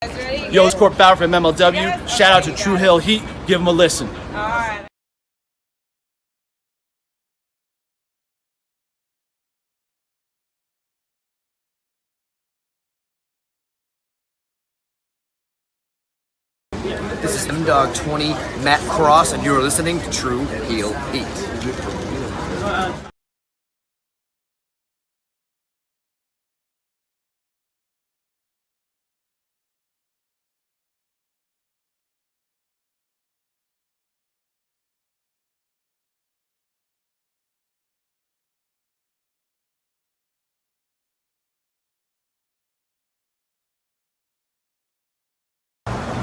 Yo, it's Court Bauer from MLW. Shout out to True Hill Heat. Give them a listen. All right. This is M-Dog20, Matt Cross, and you are listening to True Heel Heat.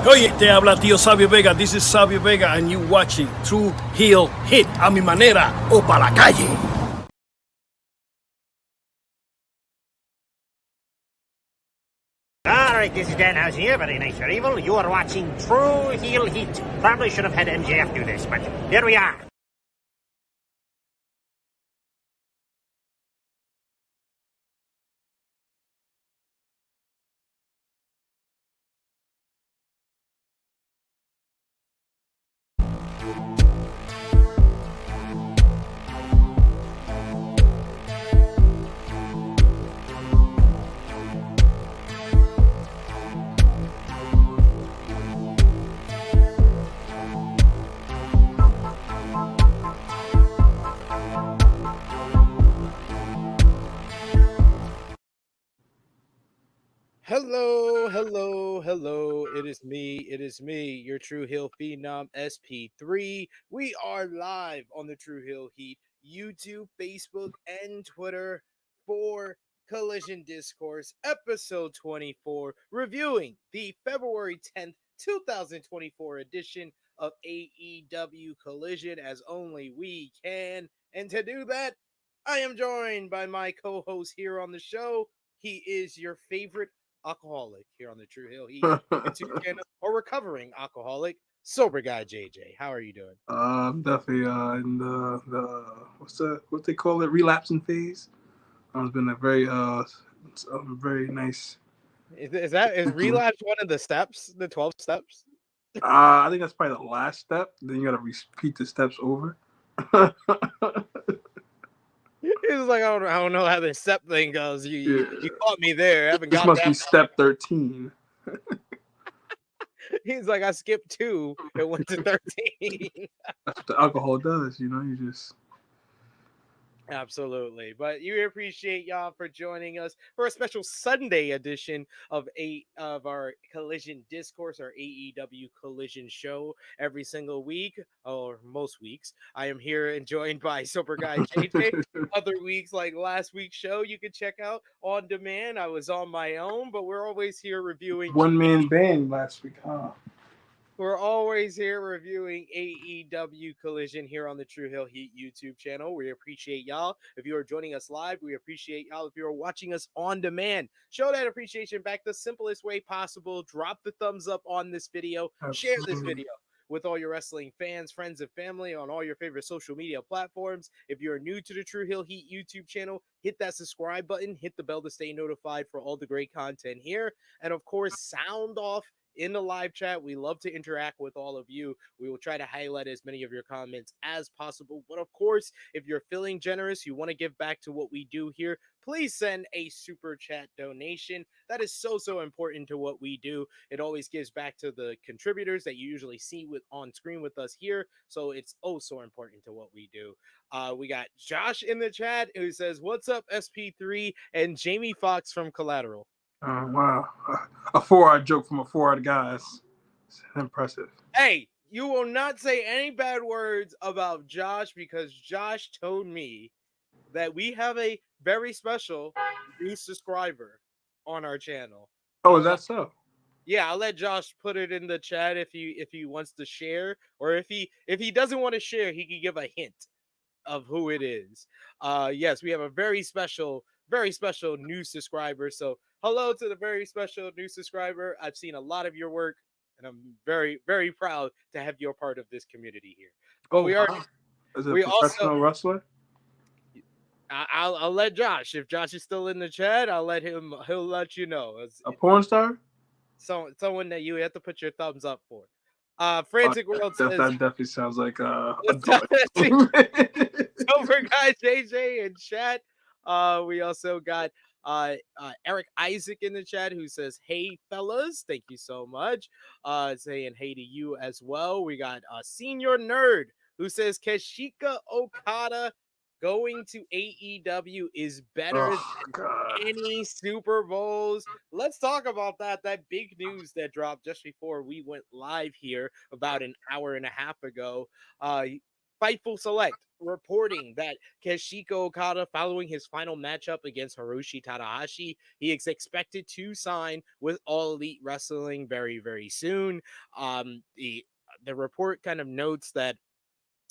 Oye, te habla tío Sabio Vega. This is Sabio Vega, and you watching True Heel Hit a mi manera o pa la calle. Alright, this is Danhausen here, very nice, very evil. You are watching True Heel Heat. Probably should have had MJF do this, but here we are. Hello. It is me, your True Hill Phenom SP3. We are live on the True Hill Heat YouTube, Facebook, and Twitter for Collision Discourse, episode 24, reviewing the February 10th, 2024 edition of AEW Collision as only we can. And to do that, I am joined by my co-host here on the show. He is your favorite alcoholic here on the True Hill Heat YouTube channel, or recovering alcoholic, sober guy JJ. How are you doing? I'm definitely in the what they call it, relapsing phase. It's been a very nice. Is relapse one of the steps, the 12 steps? I think that's probably the last step. Then you gotta repeat the steps over. It's like I don't know how the step thing goes. You caught me there. I haven't got this must that be step 13. He's like, I skipped 2 and went to 13. That's what the alcohol does, you just. Absolutely. But you appreciate y'all for joining us for a special Sunday edition of our Collision Discourse, our AEW Collision show every single week, or most weeks. I am here and joined by Sober Guy JJ. Other weeks, like last week's show, you can check out on demand. I was on my own, but we're always here reviewing One-man band last week, huh? We're always here reviewing AEW Collision here on the True Hill Heat YouTube channel. We appreciate y'all. If you are joining us live, we appreciate y'all. If you are watching us on demand, show that appreciation back the simplest way possible. Drop the thumbs up on this video. Share this video with all your wrestling fans, friends, and family on all your favorite social media platforms. If you're new to the True Hill Heat YouTube channel, hit that subscribe button, hit the bell to stay notified for all the great content here. And of course, sound off in the live chat. We love to interact with all of you. We will try to highlight as many of your comments as possible. But of course, if you're feeling generous, you want to give back to what we do here, please send a super chat donation. That is so important to what we do. It always gives back to the contributors that you usually see on screen with us here. So it's so important to what we do. We got Josh in the chat who says, "What's up, SP3?" and Jamie Foxx from Collateral. Wow. A 4-hour joke from a 4-hour guy. It's impressive. Hey, you will not say any bad words about Josh, because Josh told me that we have a very special new subscriber on our channel. Oh, is that so? Yeah, I'll let Josh put it in the chat if he wants to share, or if he doesn't want to share, he can give a hint of who it is. Yes, we have a very special new subscriber. So hello to the very special new subscriber. I've seen a lot of your work, and I'm very, very proud to have you a part of this community here. But Is it a professional wrestler? I'll let Josh. If Josh is still in the chat, he'll let you know. A porn star? someone that you have to put your thumbs up for. Frantic World that says definitely sounds like Silver Guy JJ in chat. We also got Eric Isaac in the chat who says, "Hey fellas, thank you so much." Saying hey to you as well. We got Senior Nerd who says Kashika Okada going to AEW is better Oh God. any Super Bowls. Let's talk about that. That big news that dropped just before we went live here about an hour and a half ago. Fightful Select reporting that Kashika Okada, following his final matchup against Hiroshi Tanahashi, he is expected to sign with All Elite Wrestling very, very soon. The report kind of notes that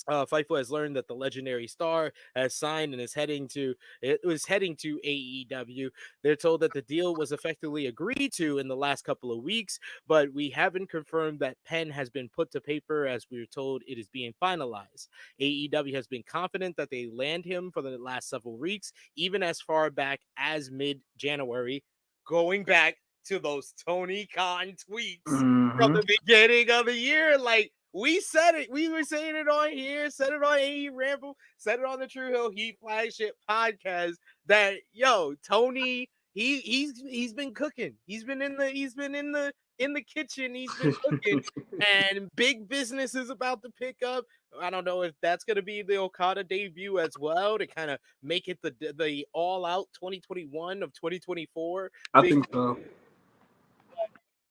Fightful has learned that the legendary star has signed and is heading to AEW. They're told that the deal was effectively agreed to in the last couple of weeks, but we haven't confirmed that pen has been put to paper as we were told it is being finalized. AEW has been confident that they land him for the last several weeks, even as far back as mid-January, going back to those Tony Khan tweets from the beginning of the year. Like, we said it. We were saying it on here, said it on AE Ramble, said it on the True Hill Heat flagship podcast that Tony, he's been cooking. He's been in the kitchen. He's been cooking, and big business is about to pick up. I don't know if that's going to be the Okada debut as well to kind of make it the all out 2021 of 2024. I think so.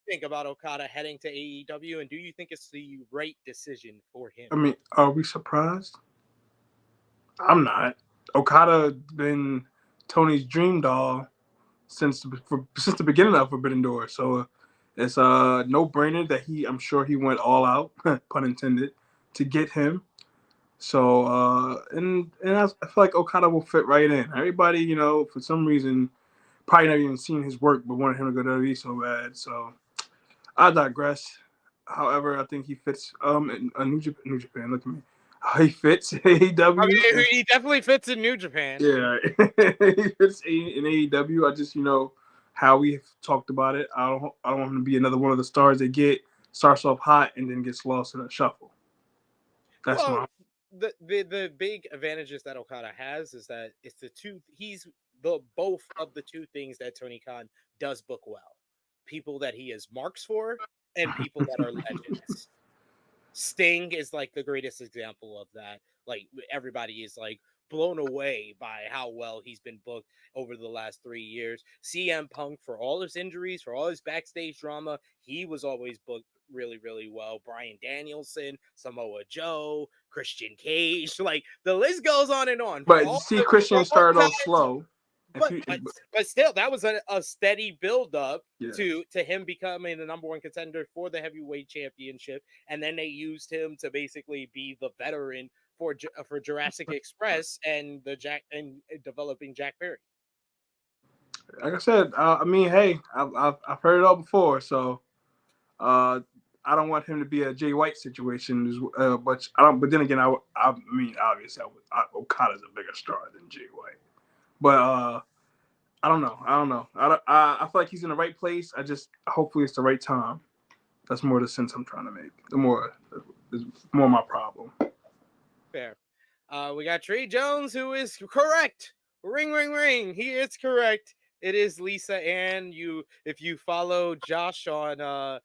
Think about Okada heading to AEW, and do you think it's the right decision for him? I mean, are we surprised? I'm not. Okada been Tony's dream doll since the beginning of Forbidden Door, so it's a no-brainer that I'm sure he went all out, pun intended, to get him. So and I feel like Okada will fit right in. Everybody, for some reason, probably not even seen his work, but wanted him to go to WWE so bad. So I digress. However, I think he fits in New Japan. Look at me. He fits AEW. I mean, he definitely fits in New Japan. Yeah, he fits in AEW. I just how we talked about it. I don't want him to be another one of the stars that starts off hot and then gets lost in a shuffle. That's the big advantages that Okada has is that he's both of the two things that Tony Khan does book well. People that he has marks for and people that are legends. Sting is like the greatest example of that. Like, everybody is like blown away by how well he's been booked over the last 3 years. CM Punk, for all his injuries, for all his backstage drama, he was always booked really, really well. Bryan Danielson, Samoa Joe, Christian Cage, like the list goes on and on. But you see, Christian started off slow. But still, that was a steady build up Yeah. to him becoming the number one contender for the heavyweight championship, and then they used him to basically be the veteran for Jurassic Express and developing Jack Perry. Like I said, I mean, hey, I've heard it all before, so I don't want him to be a Jay White situation, but I don't. But then again, I mean, obviously, Okada's a bigger star than Jay White. But I don't know. I feel like he's in the right place. Hopefully it's the right time. That's more the sense I'm trying to make. Is more my problem. Fair. We got Trey Jones, who is correct. Ring, ring, ring. He is correct. It is Lisa Ann. If you follow Josh on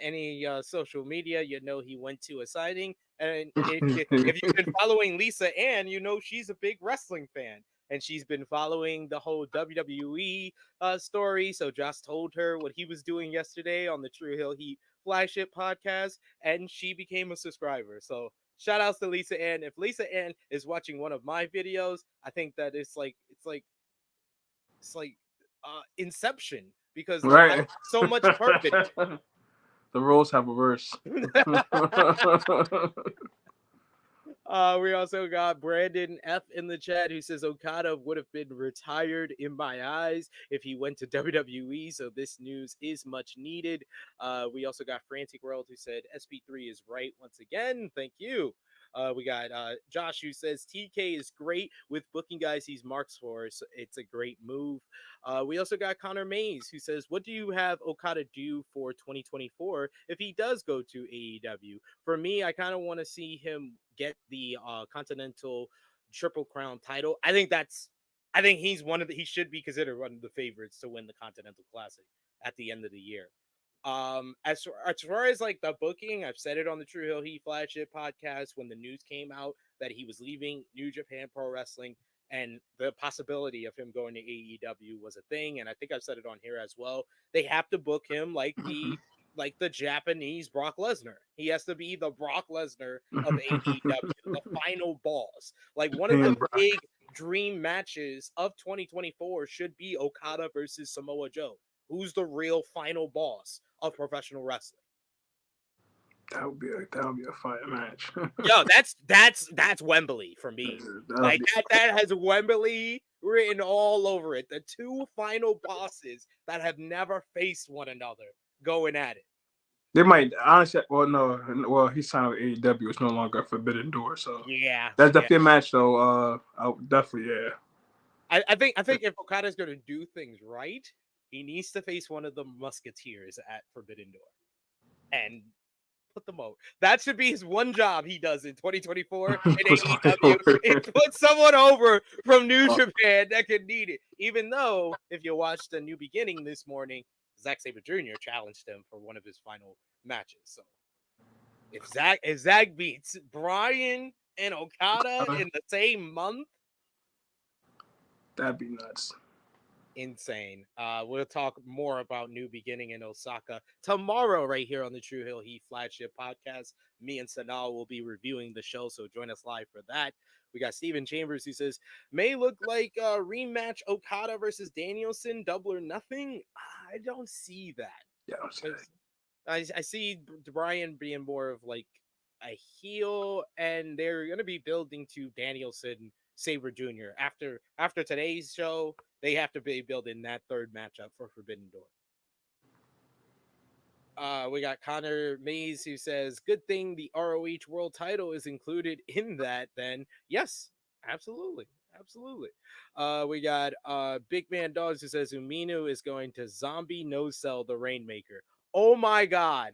any social media, you know he went to a signing. And if you've been following Lisa Ann, you know she's a big wrestling fan. And she's been following the whole WWE story. So Josh told her what he was doing yesterday on the True Hill Heat flagship podcast, and she became a subscriber. So shout outs to Lisa Ann. If Lisa Ann is watching one of my videos, I think that it's like Inception, because right. So much perfect. The roles have reversed. We also got Brandon F in the chat who says Okada would have been retired in my eyes if he went to WWE, so this news is much needed. We also got Frantic World who said SP3 is right once again. Thank you. We got Josh who says TK is great with booking guys he's marks for. So it's a great move. We also got Connor Mays who says, what do you have Okada do for 2024 if he does go to AEW? For me, I kind of want to see him get the Continental Triple Crown title. I think he should be considered one of the favorites to win the Continental Classic at the end of the year. As far as like the booking, I've said it on the True Hill Heat flagship podcast when the news came out that he was leaving New Japan Pro Wrestling and the possibility of him going to AEW was a thing. And I think I've said it on here as well. They have to book him like the Japanese Brock Lesnar. He has to be the Brock Lesnar of AEW, the final boss. Like one of the big dream matches of 2024 should be Okada versus Samoa Joe. Who's the real final boss of professional wrestling? That would be a fire match. Yo, that's Wembley for me. Like that has Wembley written all over it. The two final bosses that have never faced one another going at it. They might honestly. Well, no. Well, he signed with AEW. It's no longer a Forbidden Door. So yeah, that's definitely a match, though. Definitely, yeah. I think if Okada's going to do things right, he needs to face one of the Musketeers at Forbidden Door and put them over. That should be his one job he does in 2024 in AEW. It puts someone over from New Japan that could need it. Even though, if you watched the New Beginning this morning, Zack Sabre Jr. challenged him for one of his final matches. So if Zack beats Bryan and Okada in the same month, that'd be nuts. Insane. We'll talk more about New Beginning in Osaka tomorrow right here on the True Hill Heat flagship podcast. Me and Sanal will be reviewing the show, so join us live for that. We got Steven Chambers who says, may look like a rematch Okada versus Danielson, double or nothing. I don't see that. Yeah, I see Bryan being more of like a heel, and they're going to be building to Danielson Sabre Jr. After today's show. They have to be building that third matchup for Forbidden Door. We got Connor Mays who says, good thing the ROH world title is included in that then. Yes, absolutely. Absolutely. We got Big Man Dogs who says Umino is going to zombie no-sell the Rainmaker. Oh my God.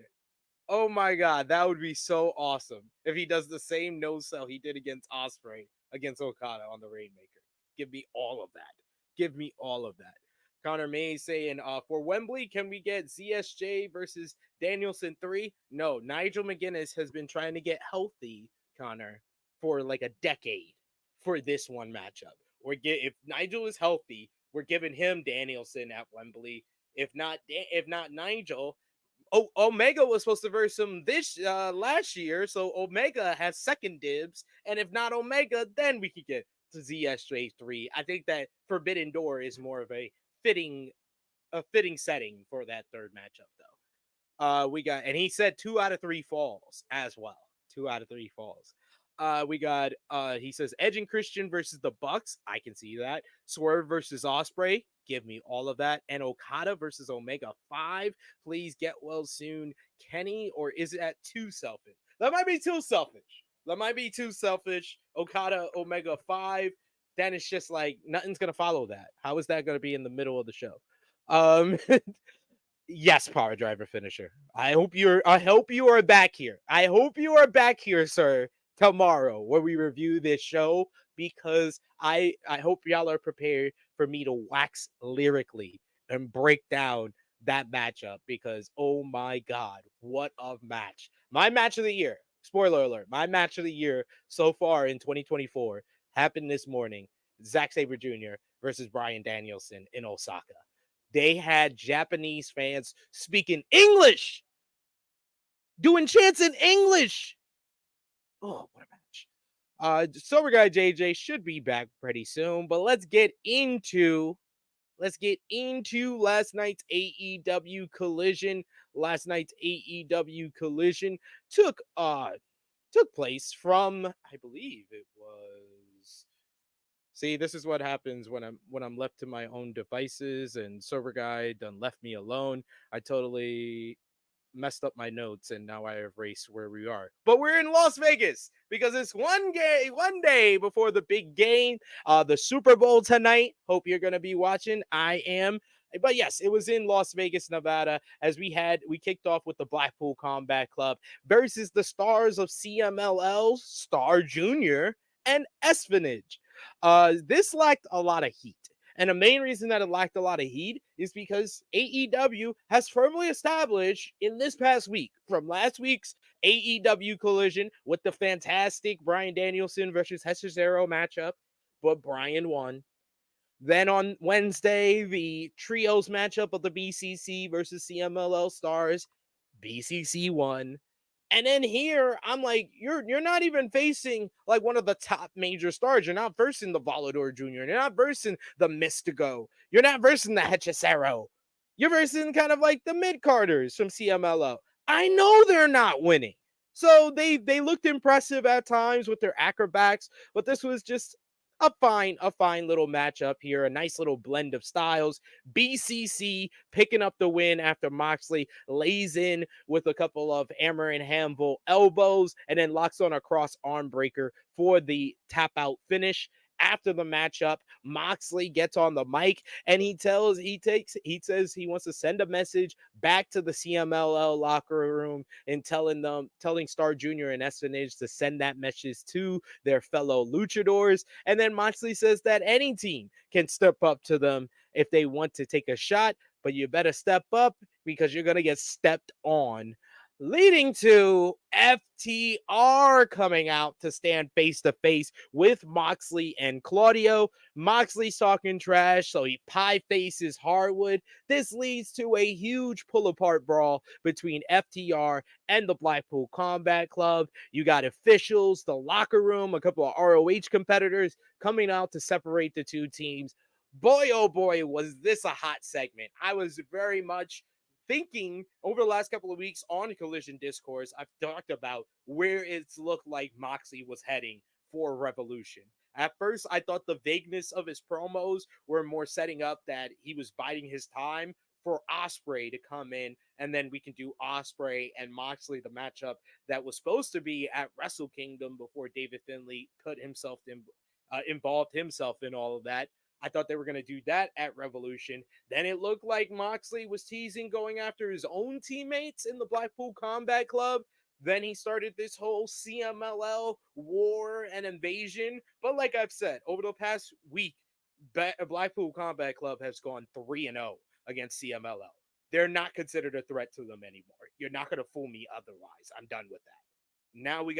Oh my God. That would be so awesome if he does the same no-sell he did against Ospreay against Okada on the Rainmaker. Give me all of that. Give me all of that. Connor May saying, for Wembley, can we get ZSJ versus Danielson 3? No, Nigel McGuinness has been trying to get healthy, Connor, for like a decade for this one matchup. If Nigel is healthy, we're giving him Danielson at Wembley. If not Nigel, Omega was supposed to verse him this last year, so Omega has second dibs. And if not Omega, then we could get to ZSJ3. I think that Forbidden Door is more of a fitting setting for that third matchup, though. We got, and he said 2 out of 3 falls as well. 2 out of 3 falls. We got, he says Edge and Christian versus the Bucks. I can see that. Swerve versus Ospreay. Give me all of that. And Okada versus Omega 5. Please get well soon, Kenny. Or is that too selfish? That might be too selfish. Okada, Omega 5. Then it's just like nothing's gonna follow that. How is that gonna be in the middle of the show? Yes, Power Driver finisher. I hope you are back here. I hope you are back here, sir, tomorrow when we review this show, because I hope y'all are prepared for me to wax lyrically and break down that matchup, because oh my God, what a match. My match of the year. Spoiler alert, my match of the year so far in 2024 happened this morning. Zack Sabre Jr. versus Bryan Danielson in Osaka. They had Japanese fans speaking English, doing chants in English. Oh, what a match. Sober Guy JJ should be back pretty soon, but let's get into last night's AEW Collision. Last night's AEW Collision took place from, I believe it was. See, this is what happens when I'm left to my own devices, and Sober Guy done left me alone. messed up my notes and now I erased where we are. But we're in Las Vegas because it's one day before the big game, the Super Bowl tonight. Hope you're gonna be watching. I am. But yes, it was in Las Vegas, Nevada, as we kicked off with the Blackpool Combat Club versus the stars of CMLL, Star Jr. and Espionage. This lacked a lot of heat. And the main reason that it lacked a lot of heat is because AEW has firmly established in this past week, from last week's AEW collision with the fantastic Bryan Danielson versus Cesaro matchup, but Bryan won. Then on Wednesday, the trios matchup of the BCC versus CMLL stars, BCC won. And then here, I'm like, you're not even facing like one of the top major stars. You're not versing the Volador Jr. You're not versing the Mystico. You're not versing the Hechicero. You're versing kind of like the mid-carders from CMLO. I know they're not winning. So they looked impressive at times with their acrobats, but this was just a fine little matchup here, a nice little blend of styles. BCC picking up the win after Moxley lays in with a couple of hammer and handle elbows and then locks on a cross arm breaker for the tap out finish. After the matchup, Moxley gets on the mic and he says he wants to send a message back to the CMLL locker room and telling Star Jr. and Espionage to send that message to their fellow luchadors. And then Moxley says that any team can step up to them if they want to take a shot, but you better step up because you're going to get stepped on. Leading to FTR coming out to stand face to face with Moxley and Claudio. Moxley's talking trash, so he pie faces Hardwood. This leads to a huge pull apart brawl between FTR and the Blackpool Combat Club. You got officials, the locker room, a couple of ROH competitors coming out to separate the two teams. Boy, oh boy, was this a hot segment. I was very much thinking over the last couple of weeks on Collision Discourse, I've talked about where it's looked like Moxley was heading for Revolution. At first, I thought the vagueness of his promos were more setting up that he was biding his time for Ospreay to come in, and then we can do Ospreay and Moxley, the matchup that was supposed to be at Wrestle Kingdom before David Finlay involved himself in all of that. I thought they were going to do that at Revolution. Then it looked like Moxley was teasing going after his own teammates in the Blackpool Combat Club. Then he started this whole CMLL war and invasion. But like I've said, over the past week, Blackpool Combat Club has gone 3-0 against CMLL. They're not considered a threat to them anymore. You're not going to fool me otherwise. I'm done with that. Now you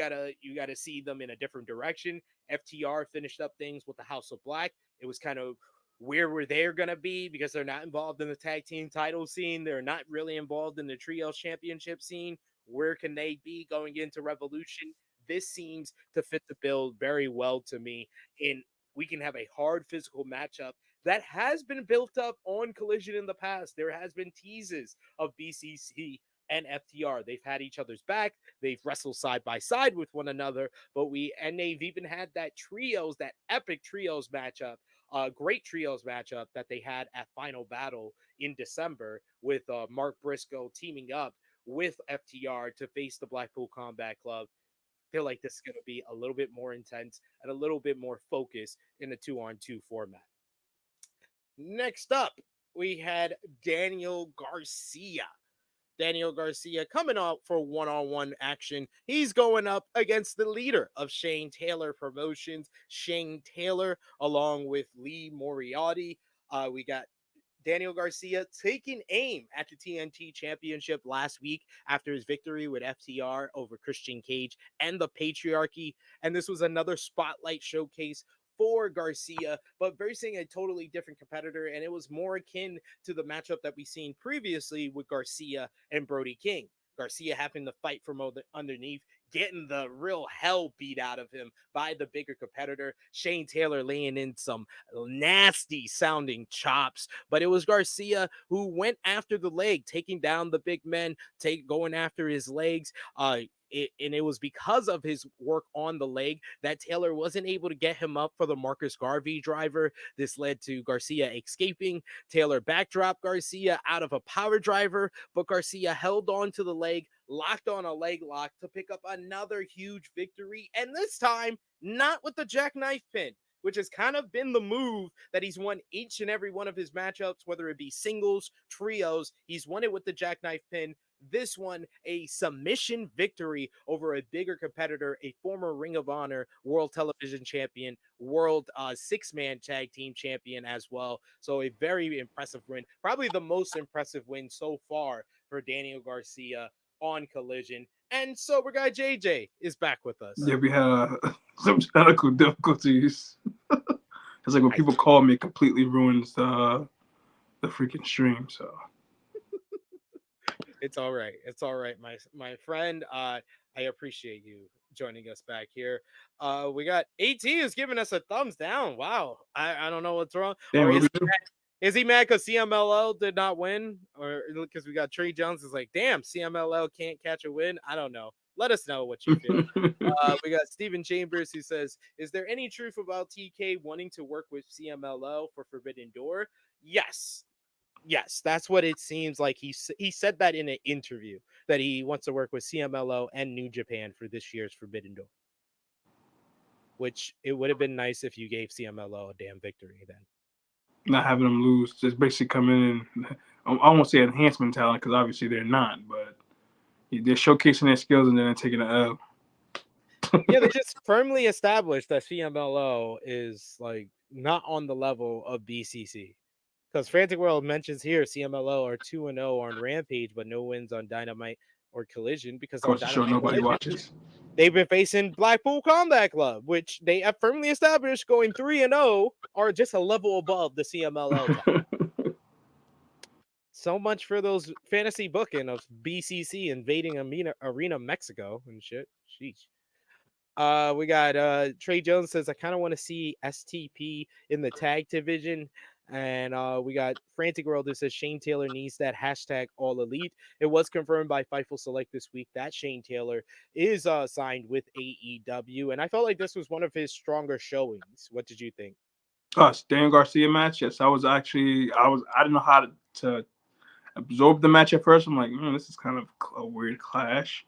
gotta see them in a different direction. FTR finished up things with the House of Black. It was kind of where were they gonna be because they're not involved in the tag team title scene. They're not really involved in the trios championship scene. Where can they be going into Revolution? This seems to fit the bill very well to me. And we can have a hard physical matchup that has been built up on Collision in the past. There has been teases of BCC and FTR. They've had each other's back. They've wrestled side by side with one another, and they've even had that epic trios matchup, great trios matchup that they had at Final Battle in December with Mark Briscoe teaming up with FTR to face the Blackpool Combat Club. I feel like this is going to be a little bit more intense and a little bit more focused in the 2-on-2 format. Next up, we had Daniel Garcia. Daniel Garcia coming out for one-on-one action. He's going up against the leader of Shane Taylor Promotions, Shane Taylor, along with Lee Moriarty. We got Daniel Garcia taking aim at the TNT Championship last week after his victory with FTR over Christian Cage and the Patriarchy. And this was another spotlight showcase for Garcia, but versing a totally different competitor, and it was more akin to the matchup that we've seen previously with Garcia and Brody King. Garcia having to fight from underneath, getting the real hell beat out of him by the bigger competitor. Shane Taylor laying in some nasty sounding chops, but it was Garcia who went after the leg, taking down the big men, going after his legs. And it was because of his work on the leg that Taylor wasn't able to get him up for the Marcus Garvey driver. This led to Garcia escaping. Taylor backdropped Garcia out of a power driver, but Garcia held on to the leg, locked on a leg lock to pick up another huge victory. And this time, not with the jackknife pin, which has kind of been the move that he's won each and every one of his matchups, whether it be singles, trios. He's won it with the jackknife pin. This one, a submission victory over a bigger competitor, a former Ring of Honor World Television Champion, World Six-Man Tag Team Champion as well. So a very impressive win. Probably the most impressive win so far for Daniel Garcia on Collision. And Sober Guy JJ is back with us. Yeah, we had some technical difficulties. It's like when people call me, it completely ruins the freaking stream. So it's all right. It's all right, my friend. I appreciate you joining us back here. We got AT is giving us a thumbs down. Wow. I don't know what's wrong. damn, Is he mad because CMLL did not win? Or because we got Trey Jones is like, damn, CMLL can't catch a win? I don't know. Let us know what you feel. We got Steven Chambers who says, is there any truth about TK wanting to work with CMLL for Forbidden Door? Yes. Yes, that's what it seems like. He said that in an interview that he wants to work with CMLL and New Japan for this year's Forbidden Door. Which it would have been nice if you gave CMLL a damn victory then. Not having them lose, just basically come in and I won't say enhancement talent because obviously they're not, but they're showcasing their skills and then taking an L. Yeah, they just firmly established that CMLL is like not on the level of BCC. Because Frantic World mentions here CMLL are 2-0 on Rampage, but no wins on Dynamite or Collision because Of course, the show nobody watches. They've been facing Blackpool Combat Club, which they have firmly established going 3-0 are just a level above the CMLL. So much for those fantasy booking of BCC invading Arena Mexico and shit. Sheesh. We got Trey Jones says, I kind of want to see STP in the tag division. And we got Frantic World who says Shane Taylor needs that hashtag All Elite. It was confirmed by Fightful Select this week that Shane Taylor is signed with AEW. And I felt like this was one of his stronger showings. What did you think? Dan Garcia match. Yes, I didn't know how to absorb the match at first. I'm like, this is kind of a weird clash.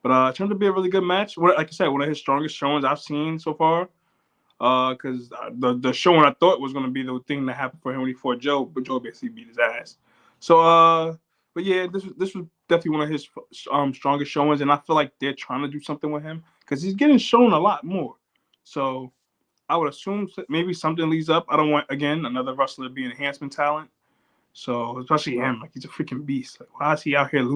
But it turned to be a really good match. Like I said, one of his strongest showings I've seen so far. Because the showing I thought was going to be the thing that happened for him when he fought Joe, but Joe basically beat his ass. So, but yeah, this was definitely one of his strongest showings, and I feel like they're trying to do something with him because he's getting shown a lot more. So I would assume maybe something leads up. I don't want, again, another wrestler to be enhancement talent. So especially him, like he's a freaking beast. Like, why is he out here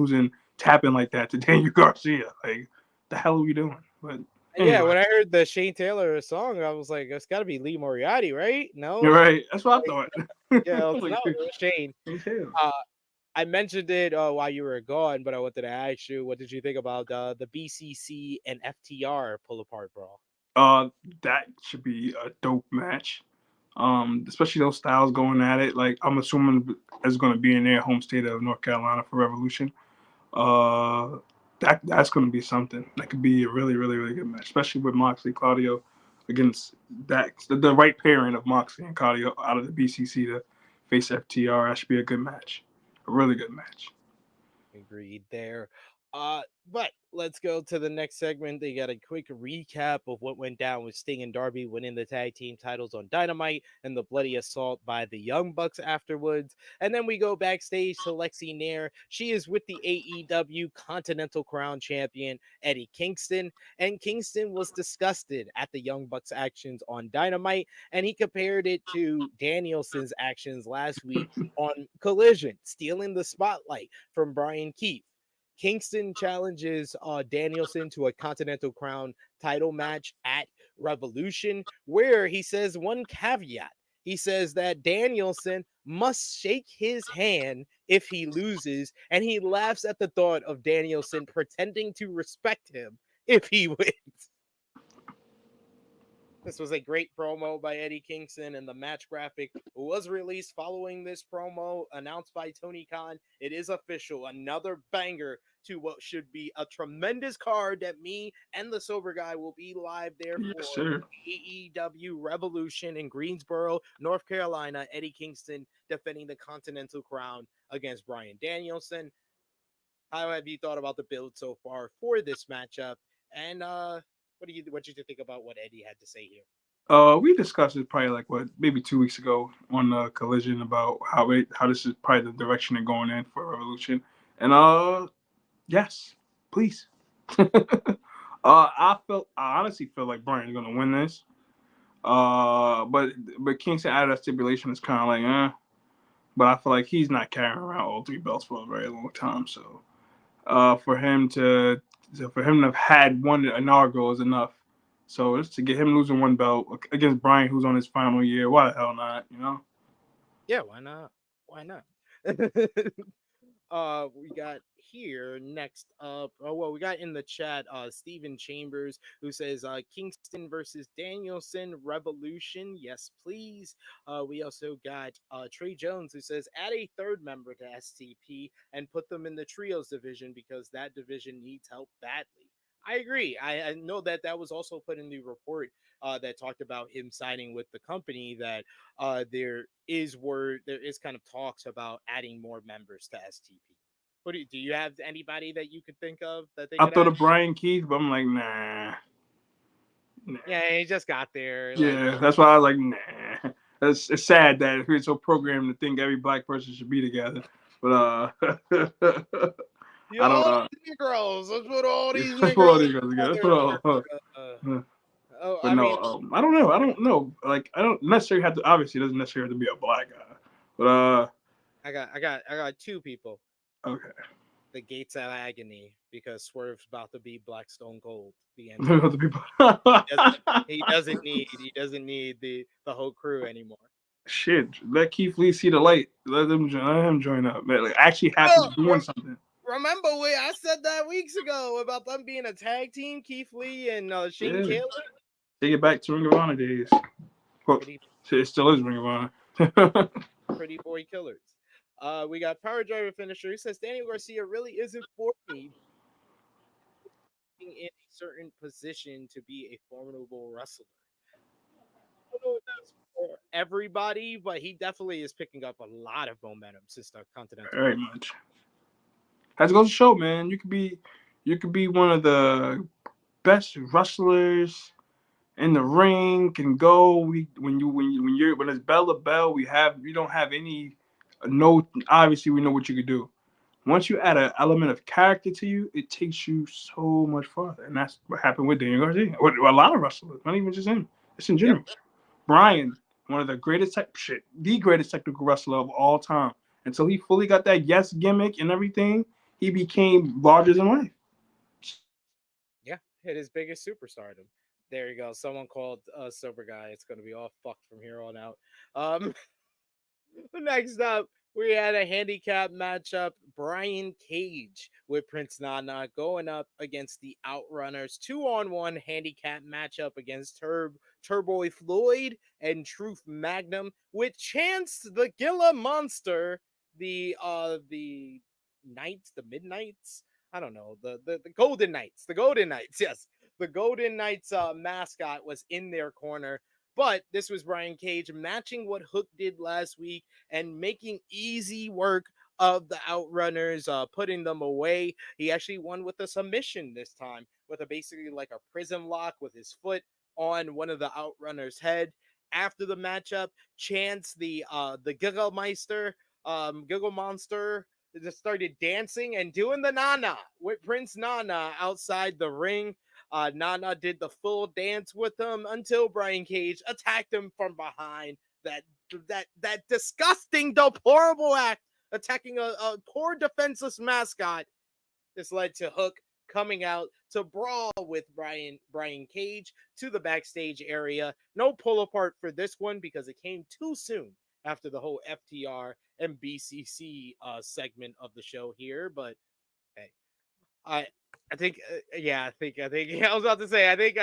tapping like that to Daniel Garcia? Like, the hell are we doing? But anyway. Yeah, when I heard the Shane Taylor song, I was like, it's got to be Lee Moriarty, right? No? You're right. That's what I thought. Yeah, it was Shane. I mentioned it while you were gone, but I wanted to ask you, what did you think about the BCC and FTR pull apart brawl? That should be a dope match. Especially those styles going at it. Like, I'm assuming it's going to be in their home state of North Carolina for Revolution. That's going to be something. That could be a really, really, really good match, especially with Moxley, Claudio against that the right pairing of Moxley and Claudio out of the BCC to face FTR. That should be a good match, a really good match. Agreed there. But let's go to the next segment. They got a quick recap of what went down with Sting and Darby winning the tag team titles on Dynamite and the bloody assault by the Young Bucks afterwards. And then we go backstage to Lexi Nair. She is with the AEW Continental Crown Champion, Eddie Kingston. And Kingston was disgusted at the Young Bucks' actions on Dynamite. And he compared it to Danielson's actions last week on Collision, stealing the spotlight from Brian Keefe. Kingston challenges Danielson to a Continental Crown title match at Revolution, where he says one caveat. He says that Danielson must shake his hand if he loses, and he laughs at the thought of Danielson pretending to respect him if he wins. This was a great promo by Eddie Kingston, and the match graphic was released following this promo announced by Tony Khan. It is official. Another banger to what should be a tremendous card that me and the sober guy will be live there Yes, for. sir. AEW Revolution in Greensboro, North Carolina. Eddie Kingston defending the Continental Crown against Bryan Danielson. How have you thought about the build so far for this matchup? And what did you think about what Eddie had to say here? We discussed it probably like maybe 2 weeks ago on Collision about how this is probably the direction they're going in for Revolution, and yes, please. I honestly feel like Bryan's gonna win this. But Kingston added a stipulation that's kind of like but I feel like he's not carrying around all three belts for a very long time. So for him to have had one inaugural is enough. So just to get him losing one belt against Bryan, who's on his final year, why the hell not? Yeah, why not? Why not? We got here next up. We got in the chat Steven Chambers, who says Kingston versus Danielson Revolution. Yes, please. We also got Trey Jones, who says add a third member to STP and put them in the trios division because that division needs help badly. I agree. I know that was also put in the report that talked about him signing with the company, that there is kind of talks about adding more members to STP. What do you have anybody that you could think of that they I could thought add? of Brian Keith, but I'm like, nah. Yeah, he just got there. Yeah, that's why I was like, nah. It's sad that we're so programmed to think every black person should be together. But I don't know. Negroes. Let's put all these Let's put all Negroes these guys together. Let's put together. all. But I mean, no, I don't know. I don't know. Like, I don't necessarily have to. Obviously, it doesn't necessarily have to be a black guy. But I got two people. okay. The Gates of Agony, because Swerve's about to be Black Stone Cold. The end. The people. He doesn't need the whole crew anymore. Shit, let Keith Lee see the light. Let him join up. Man, like, actually have to be doing something. Remember I said that weeks ago about them being a tag team, Keith Lee and Shane Taylor? Take it back to Ring of Honor days. Well, it still is Ring of Honor. Pretty boy killers. We got Power Driver Finisher, who says Daniel Garcia really isn't for me in a certain position to be a formidable wrestler. I don't know if that's for everybody, but he definitely is picking up a lot of momentum since the Continental. Very much. Has to go to show, man. You could be one of the best wrestlers in the ring. Can go. When it's bell to bell, we don't have any. No, obviously we know what you could do. Once you add an element of character to you, it takes you so much farther, and that's what happened with Daniel Garcia. With a lot of wrestlers, not even just him. It's in general. Yep. Bryan, one of the greatest the greatest technical wrestler of all time. Until he fully got that yes gimmick and everything, he became larger than life. Yeah, hit his biggest superstardom. There you go. Someone called Sober Guy. It's going to be all fucked from here on out. Next up, we had a handicap matchup. Brian Cage with Prince Nana going up against the Outrunners. 2-on-1 handicap matchup against Turboy Floyd and Truth Magnum with Chance the Gila Monster, the Knights, the Midnights. I don't know, the Golden Knights. The Golden Knights, yes. The Golden Knights mascot was in their corner. But this was Brian Cage matching what Hook did last week and making easy work of the Outrunners, putting them away. He actually won with a submission this time, with basically like a prism lock with his foot on one of the Outrunners' head. After the matchup, Chance, the Gigglemeister, Giggle Monster, just started dancing and doing the Nana with Prince Nana outside the ring. Nana did the full dance with him until Brian Cage attacked him from behind. That disgusting, deplorable act, attacking a poor defenseless mascot. This led to Hook coming out to brawl with Brian Cage to the backstage area. No pull apart for this one because it came too soon after the whole FTR and BCC segment of the show here. But hey, I think, yeah, yeah, I was about to say, I think,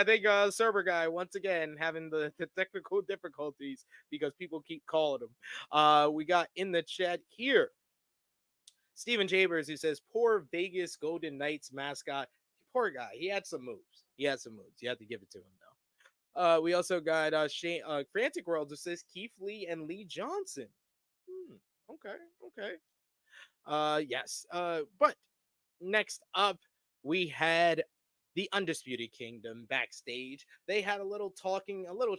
server guy once again having the technical difficulties because people keep calling him. We got in the chat here, Steven Chambers, who says, "Poor Vegas Golden Knights mascot, poor guy. He had some moves. You had to give it to him though." We also got Shane, Frantic World, who says Keith Lee and Lee Johnson. Okay. Yes. But next up, we had the Undisputed Kingdom backstage. They had a little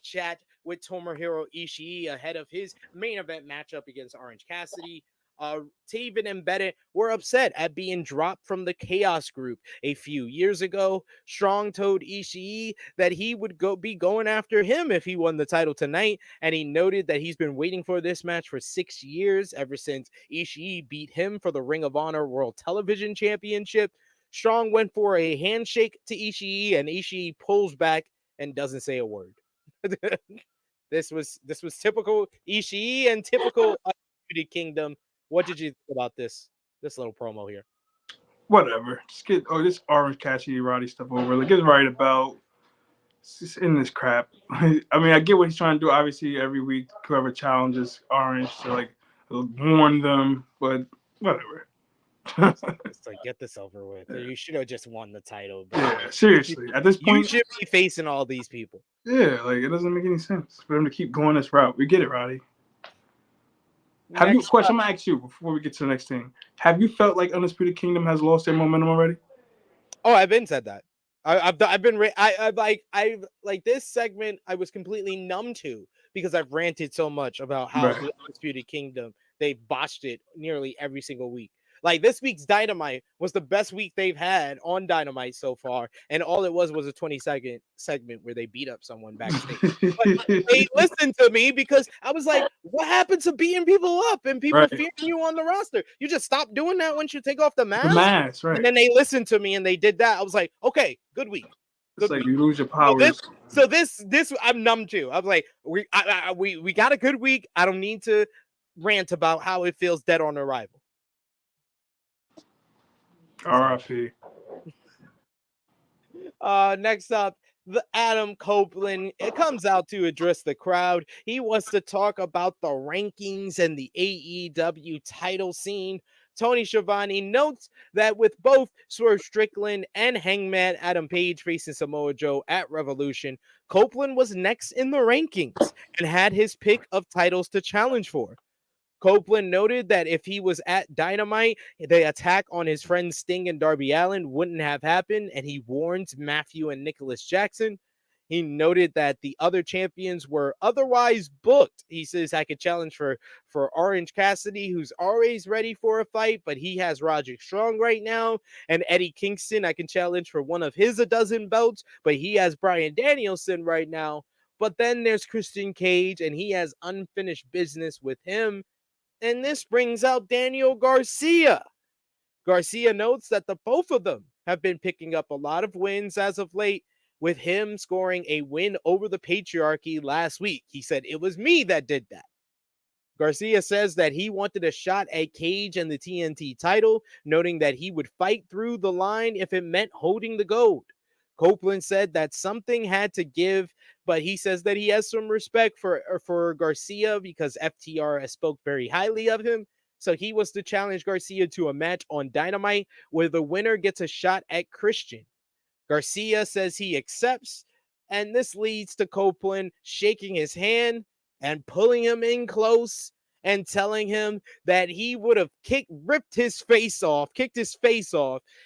chat with Tomohiro Ishii ahead of his main event matchup against Orange Cassidy. Taven and Bennett were upset at being dropped from the Chaos Group a few years ago. Strong told Ishii that he would be going after him if he won the title tonight, and he noted that he's been waiting for this match for 6 years, ever since Ishii beat him for the Ring of Honor World Television Championship. Strong went for a handshake to Ishii, and Ishii pulls back and doesn't say a word. This was typical Ishii and typical Undisputed Kingdom. What did you think about this little promo here? Whatever. Just get this Orange Cassidy Roddy stuff over. Like, get right about. It's just in this crap. I mean, I get what he's trying to do. Obviously, every week, whoever challenges Orange to like warn them, but whatever. It's like, get this over with. Yeah. You should have just won the title. Bro. Yeah, seriously. At this point, you should be facing all these people. Yeah, like it doesn't make any sense for them to keep going this route. We get it, Roddy. Have you? Question. I'm gonna ask you before we get to the next thing. Have you felt like Undisputed Kingdom has lost their momentum already? Oh, I've been said that. I've like this segment. I was completely numb to because I've ranted so much about how the Undisputed Kingdom, they botched it nearly every single week. Like, this week's Dynamite was the best week they've had on Dynamite so far, and all it was a 20-second segment where they beat up someone backstage. But they listened to me because I was like, what happened to beating people up and people fearing you on the roster? You just stop doing that once you take off the mask? The mask, right. And then they listened to me and they did that. I was like, okay, good week. It's like you lose your powers. So this I'm numb to. I was like, we got a good week. I don't need to rant about how it feels dead on arrival. R.I.P. Next up, the Adam Copeland. It comes out to address the crowd. He wants to talk about the rankings and the AEW title scene. Tony Schiavone notes that with both Swerve Strickland and Hangman Adam Page facing Samoa Joe at Revolution, Copeland was next in the rankings and had his pick of titles to challenge for. Copeland noted that if he was at Dynamite, the attack on his friends Sting and Darby Allin wouldn't have happened, and he warned Matthew and Nicholas Jackson. He noted that the other champions were otherwise booked. He says, I could challenge for Orange Cassidy, who's always ready for a fight, but he has Roderick Strong right now. And Eddie Kingston, I can challenge for one of his 12 belts, but he has Bryan Danielson right now. But then there's Christian Cage, and he has unfinished business with him. And this brings out Daniel Garcia. Garcia notes that the both of them have been picking up a lot of wins as of late, with him scoring a win over the Patriarchy last week. He said, it was me that did that. Garcia says that he wanted a shot at Cage and the TNT title, noting that he would fight through the line if it meant holding the gold. Copeland said that something had to give, but he says that he has some respect for Garcia because FTR has spoke very highly of him. So he was to challenge Garcia to a match on Dynamite where the winner gets a shot at Christian. Garcia says he accepts, and this leads to Copeland shaking his hand and pulling him in close and telling him that he would have kicked his face off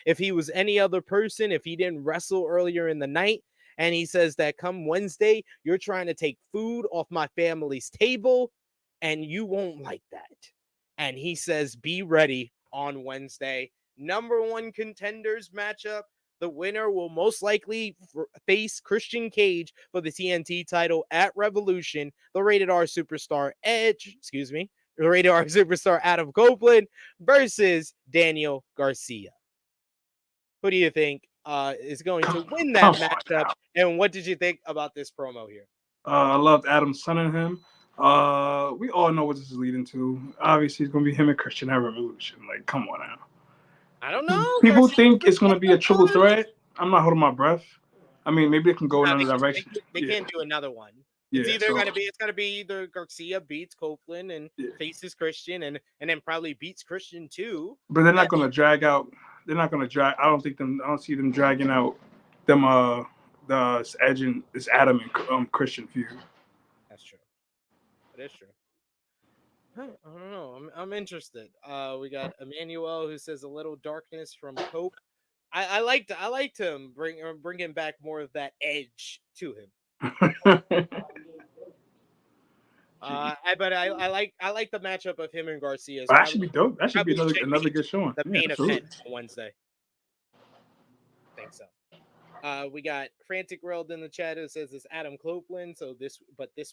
if he was any other person, if he didn't wrestle earlier in the night. And he says that come Wednesday, you're trying to take food off my family's table, and you won't like that. And he says, be ready on Wednesday. Number 1 contenders matchup. The winner will most likely face Christian Cage for the TNT title at Revolution. The Rated R Superstar the Rated R Superstar Adam Copeland versus Daniel Garcia. Who do you think is going to win that matchup? And what did you think about this promo here? I loved Adam sunning him. We all know what this is leading to. Obviously, it's going to be him and Christian at Revolution. Like, come on now. I don't know. People Garcia think it's was gonna be a triple fun. threat. I'm not holding my breath. I mean, maybe it can go in No, another direction. they can't do another one. It's Yeah, either so- gonna be either Garcia beats Copeland and Yeah. faces Christian and then probably beats Christian too. But they're not gonna drag out. They're not gonna drag. I don't see them dragging out them. The Edge and this Adam and Christian feud. That's true. That is true. I don't know. I'm interested. We got Emmanuel who says a little darkness from Cope. I like to bring him back more of that edge to him. But I like the matchup of him and Garcia. That should be dope. That should be another good showing. The main absolutely. event on Wednesday. I think so. We got Frantic World in the chat who says it's Adam Copeland. So this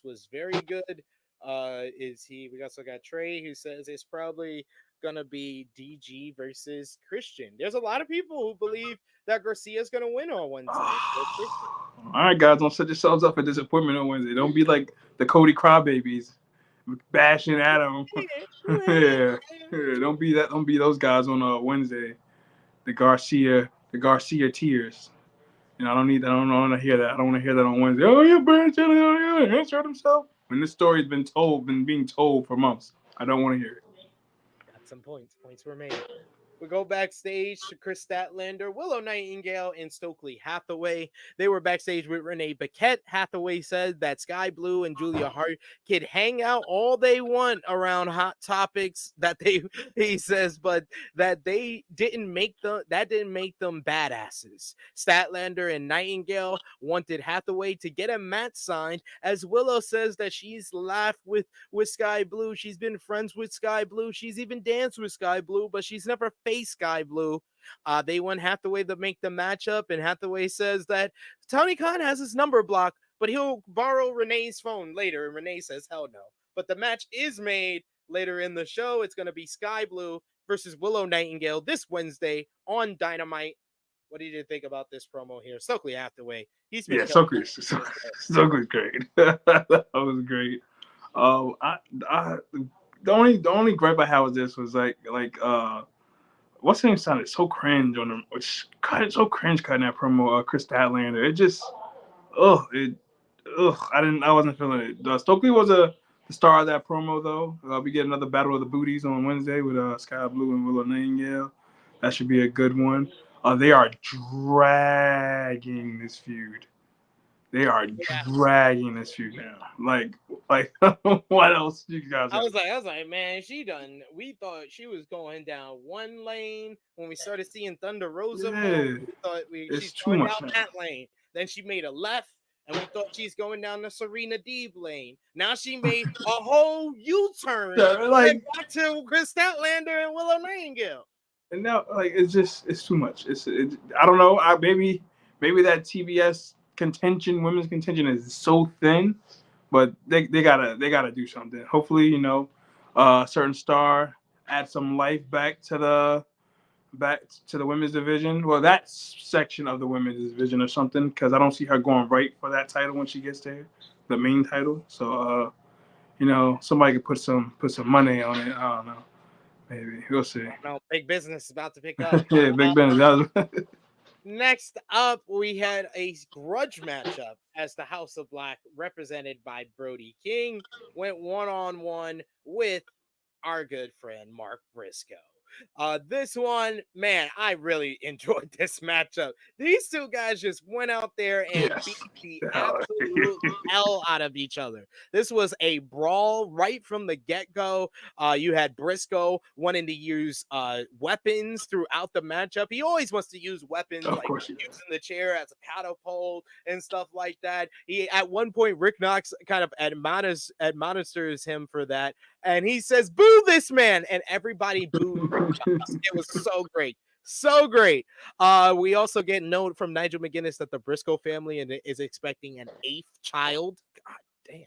was very good. We also got Trey who says it's probably gonna be DG versus Christian. There's a lot of people who believe that Garcia is gonna win on Wednesday. All right, guys, don't set yourselves up for disappointment on Wednesday. Don't be like the Cody crybabies, bashing Adam. yeah, don't be that. Don't be those guys on Wednesday. The Garcia tears. You know, I don't want to hear that. I don't want to hear that on Wednesday. Oh, yeah, Brandon hurt himself. When this story's been being told for months, I don't want to hear it. Got some points. Points were made. We go backstage to Chris Statlander, Willow Nightingale, and Stokely Hathaway. They were backstage with Renee Paquette. Hathaway said that Sky Blue and Julia Hart could hang out all they want around hot topics he says, but that didn't make them badasses. Statlander and Nightingale wanted Hathaway to get a match signed, as Willow says that she's laughed with Sky Blue. She's been friends with Sky Blue. She's even danced with Sky Blue, but she's never faced Sky Blue. They want Hathaway to make the matchup, and Hathaway says that Tony Khan has his number blocked, but he'll borrow Renee's phone later, and Renee says hell no. But the match is made later in the show. It's going to be Sky Blue versus Willow Nightingale this Wednesday on Dynamite. What did you think about this promo here? Stokely Hathaway. He's been Stokely's great. That was great. The only gripe I had with this was like what's the name sounded so cringe on them. So cringe cutting that promo. Chris Statlander. It just I wasn't feeling it. Stokely was the star of that promo though. We get another Battle of the Booties on Wednesday with Sky Blue and Willow Nightingale. That should be a good one. They are dragging this feud. They are dragging this feud now. Like what else you guys? I was like, man, we thought she was going down one lane when we started seeing Thunder Rosa. Yeah, we thought she's too going much down now. that lane. Then she made a left, and we thought she's going down the Serena Deeb lane. Now she made a whole U-turn back to Chris Statlander and Willow Nightingale. And now, it's too much. I don't know. Maybe that TBS women's contention is so thin, but they gotta do something. Hopefully, a certain star add some life back to the women's division. Well, that section of the women's division or something, because I don't see her going right for that title when she gets there, the main title. So, somebody could put some money on it. I don't know. Maybe we'll see. No, big business is about to pick up. Yeah, big business. Next up, we had a grudge matchup as the House of Black, represented by Brody King, went one-on-one with our good friend Mark Briscoe. This one, man, I really enjoyed this matchup. These two guys just went out there and beat the absolute hell out of each other. This was a brawl right from the get-go. You had Briscoe wanting to use weapons throughout the matchup. He always wants to use weapons, like using the chair as a catapult and stuff like that. At one point, Rick Knox kind of admonitors him for that, and he says, "Boo this man!" And everybody booed Rick Knox. It was so great. So great. We also get note from Nigel McGuinness that the Briscoe family is expecting an 8th child. God damn.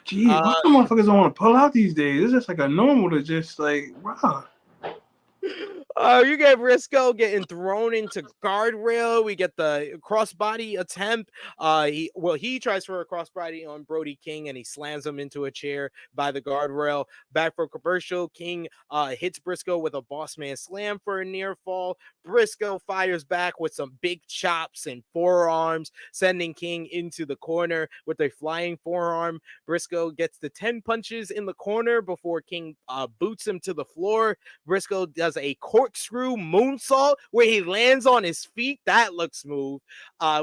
Gee, why the motherfuckers don't want to pull out these days? It's just like a normal to just like, wow. You get Briscoe getting thrown into guardrail. We get the crossbody attempt. He tries for a crossbody on Brody King and he slams him into a chair by the guardrail. Back for commercial. King hits Briscoe with a boss man slam for a near fall. Briscoe fires back with some big chops and forearms, sending King into the corner with a flying forearm. Briscoe gets the 10 punches in the corner before King boots him to the floor. Briscoe does a corkscrew moonsault where he lands on his feet. That looks smooth.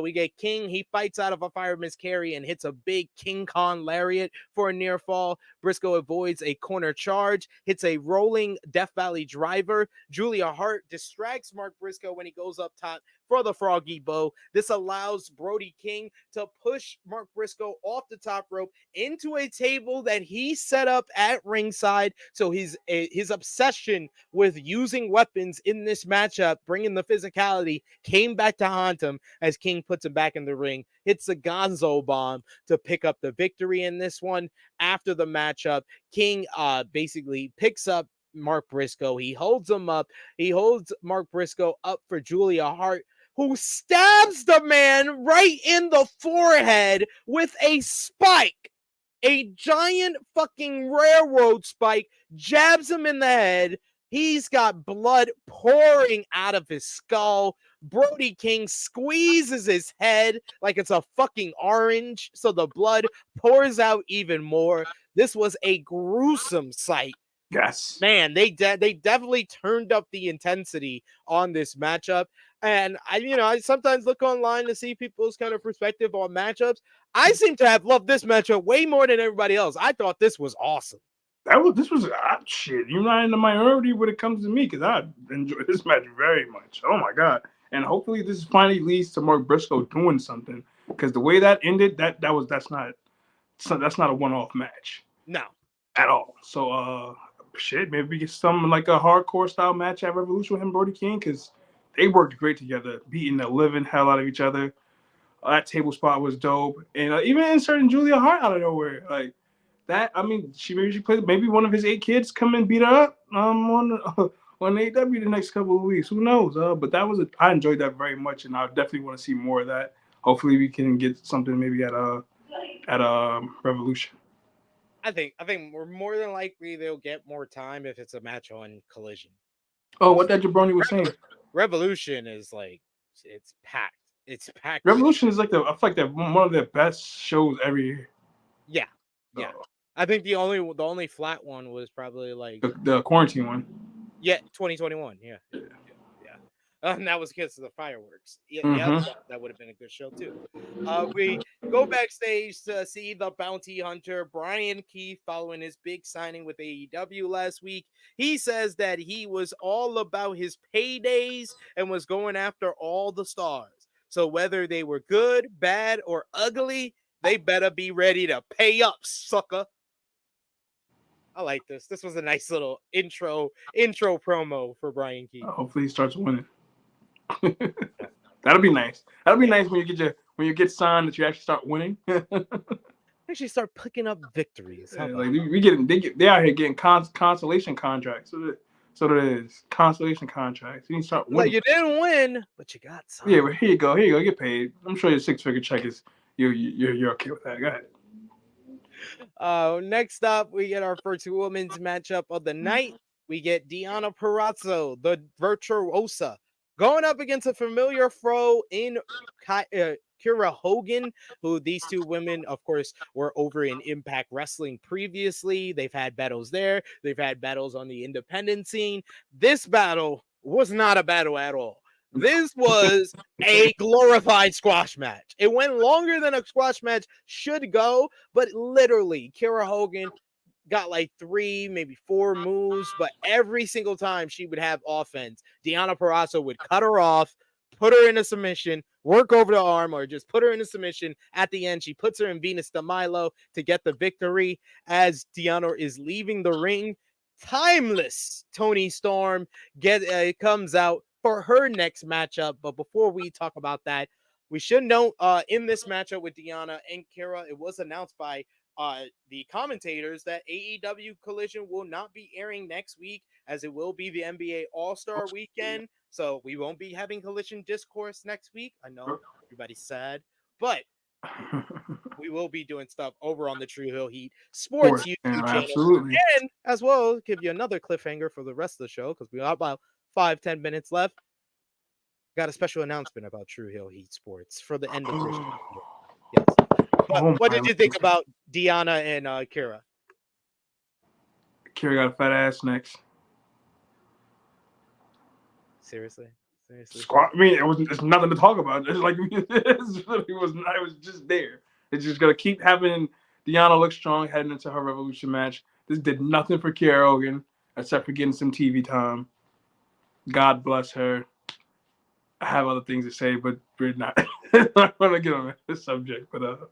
We get King. He fights out of a fireman's carry and hits a big King Kong lariat for a near fall. Briscoe avoids a corner charge, hits a rolling Death Valley driver. Julia Hart distracts Mark Briscoe when he goes up top for the froggy bow. This allows Brody King to push Mark Briscoe off the top rope into a table that he set up at ringside. So his obsession with using weapons in this matchup, bringing the physicality, came back to haunt him as King puts him back in the ring, hits a Gonzo bomb to pick up the victory in this one. After the matchup, King basically picks up Mark Briscoe. He holds him up. He holds Mark Briscoe up for Julia Hart, who stabs the man right in the forehead with a spike. A giant fucking railroad spike jabs him in the head. He's got blood pouring out of his skull. Brody King squeezes his head like it's a fucking orange, so the blood pours out even more. This was a gruesome sight. Yes. Man, they definitely turned up the intensity on this matchup. And I sometimes look online to see people's kind of perspective on matchups. I seem to have loved this matchup way more than everybody else. I thought this was awesome. This was shit. You're not in the minority when it comes to me because I enjoyed this match very much. Oh my god! And hopefully this finally leads to Mark Briscoe doing something because the way that ended, that's not a one-off match. No, at all. So shit, maybe we get something like a hardcore style match at Revolution with him and Brody King because they worked great together, beating the living hell out of each other. That table spot was dope, and even inserting Julia Hart out of nowhere, like that. I mean, she played maybe one of his 8 kids come and beat her up on AEW the next couple of weeks. Who knows? But I enjoyed that very much, and I definitely want to see more of that. Hopefully, we can get something maybe at Revolution. I think we're more than likely they'll get more time if it's a match on Collision. Oh, what that jabroni was saying. Revolution is like it's packed. It's packed. Revolution is like I feel like one of their best shows every year. Yeah. I think the only flat one was probably like the quarantine one. Yeah, 2021. Yeah. And that was because of the fireworks. Yeah, that would have been a good show too. We go backstage to see the bounty hunter Brian Keith following his big signing with AEW last week. He says that he was all about his paydays and was going after all the stars. So whether they were good, bad, or ugly, they better be ready to pay up, sucker. I like this. This was a nice little intro promo for Brian Keith. Hopefully he starts winning. That'll be nice. That'll be nice when you get signed that you actually start winning. Actually start picking up victories. Yeah, like they out here getting consolation contracts. So there is consolation contracts. You need to start winning. Well, you didn't win, but you got some. Yeah, but here you go, get paid. I'm sure your 6-figure check is you're okay with that. Go ahead. Next up, we get our first women's matchup of the night. We get Deonna Purrazzo, the virtuosa, going up against a familiar foe in Kira Hogan, who these two women, of course, were over in Impact Wrestling previously. They've had battles there. They've had battles on the independent scene. This battle was not a battle at all. This was a glorified squash match. It went longer than a squash match should go, but literally, Kira Hogan got like 3, maybe 4 moves, but every single time she would have offense, Deonna Purrazzo would cut her off, put her in a submission, work over the arm, or just put her in a submission. At the end, she puts her in Venus de Milo to get the victory. As Deonna is leaving the ring, timeless Toni Storm comes out for her next matchup. But before we talk about that, we should note in this matchup with Deonna and Kira, it was announced by the commentators that AEW Collision will not be airing next week, as it will be the NBA All-Star Weekend. So we won't be having Collision Discourse next week. I know everybody's sad, but we will be doing stuff over on the True Hill Heat Sports YouTube channel. Absolutely. And as well, give you another cliffhanger for the rest of the show, because we got about 5-10 minutes left. Got a special announcement about True Hill Heat Sports for the end of this show. Yes. But what did you think about Deanna and Kira? Kira got a fat ass next. Seriously? Squat. I mean, it's nothing to talk about. It's like it was just there. It's just gonna keep having Deanna look strong heading into her Revolution match. This did nothing for Kiera Hogan except for getting some TV time. God bless her. I have other things to say, but we're not. not gonna get on this subject. But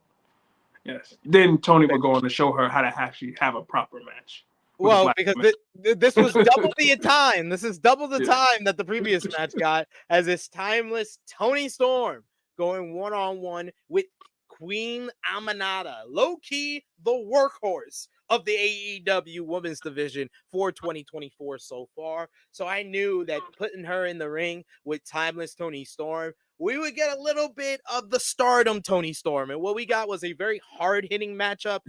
yes. Then Tony will go on to show her how to actually have a proper match. Well, because this was double the time. This is double the time that the previous match got, as it's timeless Tony Storm going one-on-one with Queen Aminata, low-key the workhorse of the AEW women's division for 2024 so far. So I knew that putting her in the ring with timeless Tony Storm, we would get a little bit of the stardom Tony Storm. And what we got was a very hard-hitting matchup.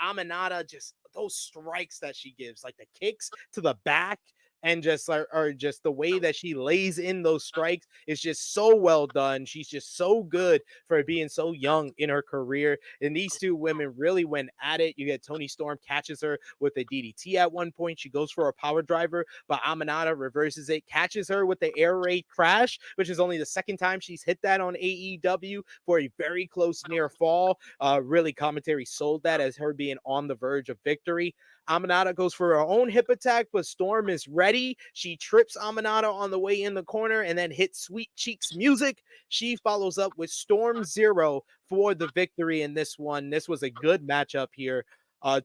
Aminata, just those strikes that she gives, like the kicks to the back, and just just the way that she lays in those strikes is just so well done. She's just so good for being so young in her career. And these two women really went at it. You get Tony Storm catches her with a DDT at one point. She goes for a power driver, but Aminata reverses it, catches her with the air raid crash, which is only the second time she's hit that on AEW, for a very close near fall. Really, commentary sold that as her being on the verge of victory. Aminata goes for her own hip attack, but Storm is ready. She trips Aminata on the way in the corner and then hits Sweet Cheeks music. She follows up with Storm Zero for the victory in this one. This was a good matchup here.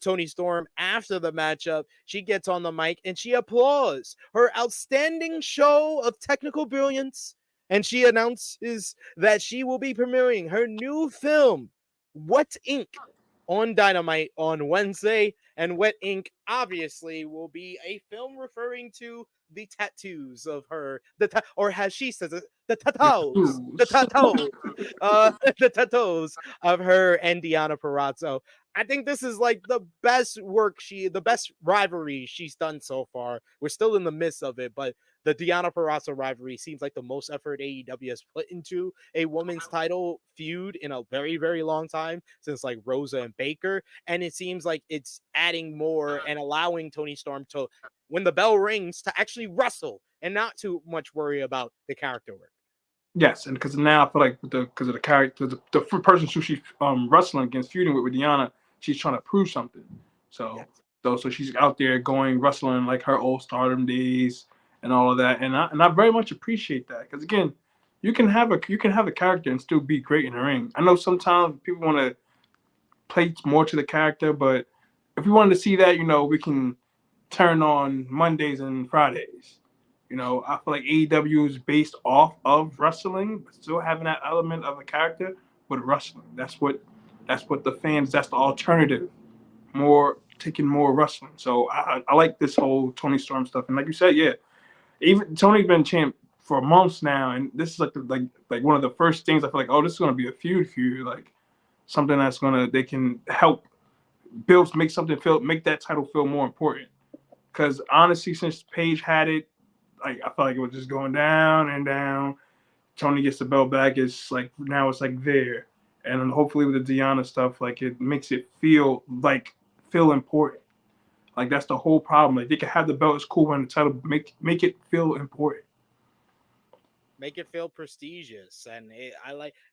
Tony Storm, after the matchup, she gets on the mic and she applauds her outstanding show of technical brilliance. And she announces that she will be premiering her new film, Wet Ink, on Dynamite on Wednesday. And Wet Ink obviously will be a film referring to the tattoos of her, or as she says it, the tattoos, the tattoos of her and Deanna Purrazzo. I think this is like the best the best rivalry she's done so far. We're still in the midst of it, but the Deanna Purrazzo rivalry seems like the most effort AEW has put into a women's title feud in a very, very long time, since like Rosa and Baker. And it seems like it's adding more and allowing Tony Storm to, when the bell rings, to actually wrestle and not too much worry about the character work. Yes, and because now I feel like because of the character, the person who she's wrestling against, feuding with Deanna, she's trying to prove something. So, so she's out there going wrestling like her old Stardom days and all of that, and I very much appreciate that, because again, you can have a character and still be great in the ring. I know sometimes people want to play more to the character, but if we wanted to see that, we can turn on Mondays and Fridays. I feel like AEW is based off of wrestling, but still having that element of a character with wrestling. That's what the fans. That's the alternative. Taking more wrestling. So I like this whole Tony Storm stuff. And like you said, yeah, even Tony's been champ for months now, and this is like one of the first things I feel like, oh, this is gonna be a feud, like something that's they can help make that title feel more important. Because honestly, since Paige had it, I felt like it was just going down and down. Tony gets the belt back. It's like now it's like there, and then hopefully with the Deanna stuff, like it makes it feel important. Like that's the whole problem. Like they can have the belt, it's cool, when the title make it feel important. Make it feel prestigious, and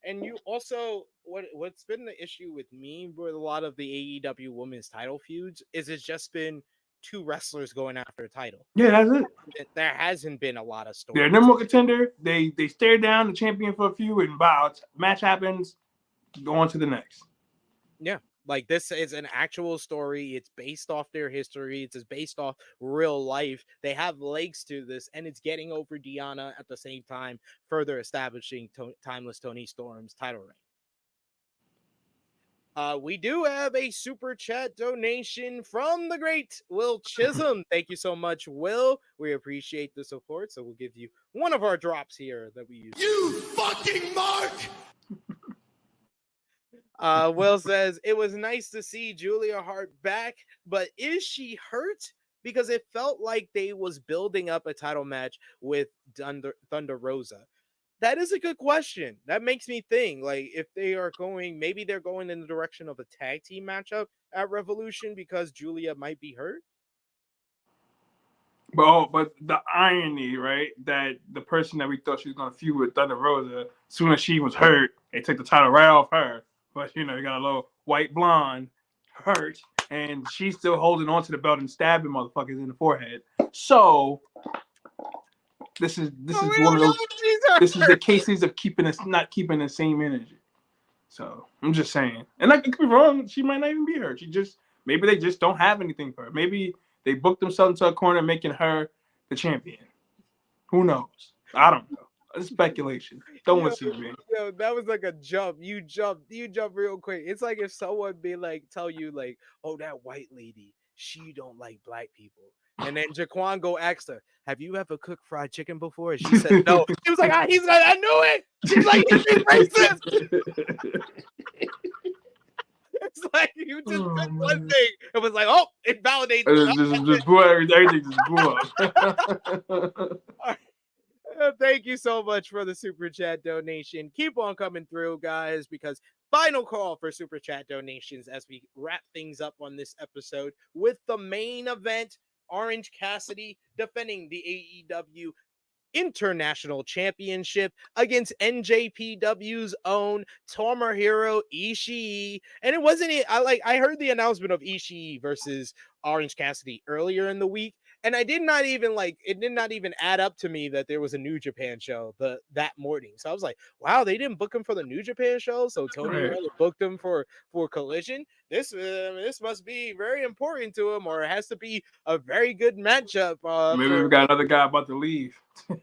and you also what's been the issue with me with a lot of the AEW women's title feuds is it's just been two wrestlers going after a title. Yeah, that's it. There hasn't been a lot of stories. They're number one contender. They stare down the champion for a few, and match happens, go on to the next. Yeah. Like, this is an actual story. It's based off their history. It's based off real life. They have legs to this, and it's getting over Deanna at the same time, further establishing Timeless Tony Storm's title reign. We do have a super chat donation from the great Will Chisholm. Thank you so much, Will. We appreciate the support. So we'll give you one of our drops here that we use. You fucking mark! Will says, it was nice to see Julia Hart back, but is she hurt? Because it felt like they was building up a title match with Thunder Rosa. That is a good question. That makes me think, like, if they are going, maybe they're going in the direction of a tag team matchup at Revolution because Julia might be hurt. But the irony, right, that the person that we thought she was going to feud with, Thunder Rosa, as soon as she was hurt, they took the title right off her. But, you know, you got a little white blonde hurt, and she's still holding on to the belt and stabbing motherfuckers in the forehead. So this is one of those. This is the cases of not keeping the same energy. So I'm just saying, and I could be wrong. She might not even be hurt. Maybe they just don't have anything for her. Maybe they booked themselves into a corner, making her the champion. Who knows? I don't know. It's speculation. Don't listen to me. Yo, that was like a jump. You jump real quick. It's like if someone tell you like, oh, that white lady, she don't like black people. And then Jaquan go ask her, have you ever cooked fried chicken before? And she said no. He was like, I knew it. She's like, he's racist. It's like you just said one thing. It was like, oh, it validates. Just blew everything. Just blew up. Thank you so much for the super chat donation. Keep on coming through, guys, because final call for super chat donations as we wrap things up on this episode with the main event. Orange Cassidy defending the AEW International Championship against NJPW's own Tomohiro Ishii. And it wasn't I heard the announcement of Ishii versus Orange Cassidy earlier in the week, and it did not even add up to me that there was a New Japan show that morning. So I was like, wow, they didn't book him for the New Japan show, so Tony really booked him for Collision. This must be very important to him, or it has to be a very good matchup. Maybe we got another guy about to leave.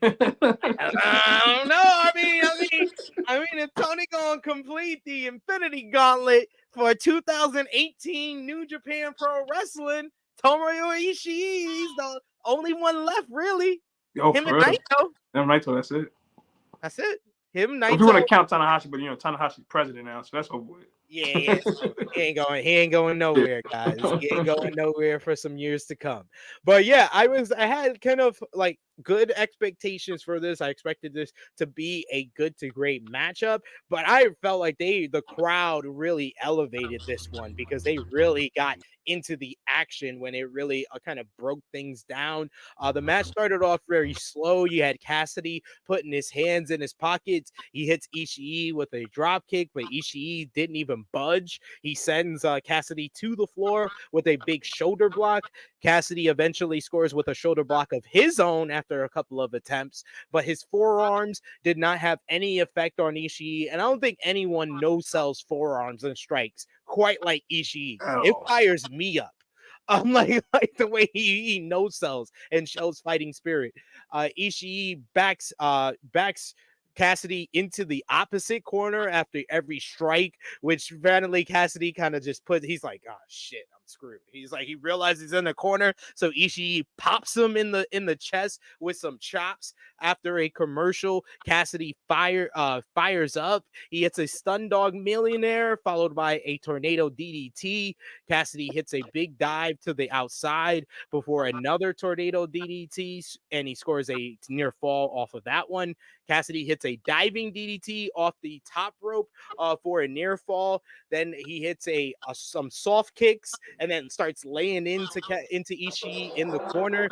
I don't know. I mean, if Tony gonna complete the Infinity Gauntlet for 2018 New Japan Pro Wrestling, Tomohiro Ishii, he's the only one left, really. Him and Naito. That's it. That's it. Him, Naito. If you want to count Tanahashi, but Tanahashi's president now, so that's over with. Yeah. So he ain't going nowhere, guys. He ain't going nowhere for some years to come. But yeah, I had kind of like good expectations for this. I expected this to be a good to great matchup, but I felt like the crowd really elevated this one because they really got into the action when it really kind of broke things down. The match started off very slow. You had Cassidy putting his hands in his pockets. He hits Ishii with a drop kick, but Ishii didn't even budge. He sends Cassidy to the floor with a big shoulder block. Cassidy eventually scores with a shoulder block of his own after a couple of attempts, but his forearms did not have any effect on Ishii, and I don't think anyone no-sells forearms and strikes quite like Ishii. It fires me up. Like the way he no-sells and shows fighting spirit. Ishii backs Cassidy into the opposite corner after every strike, which randomly Cassidy kind of just he's like, oh shit, I'm screwed. He's like, he realizes he's in the corner, so Ishii pops him in the chest with some chops. After a commercial, Cassidy fires up. He hits a stun dog millionaire followed by a tornado DDT. Cassidy hits a big dive to the outside before another tornado DDT, and he scores a near fall off of that one. Cassidy hits a diving DDT off the top rope for a near fall. Then he hits some soft kicks and then starts laying into Ishii in the corner.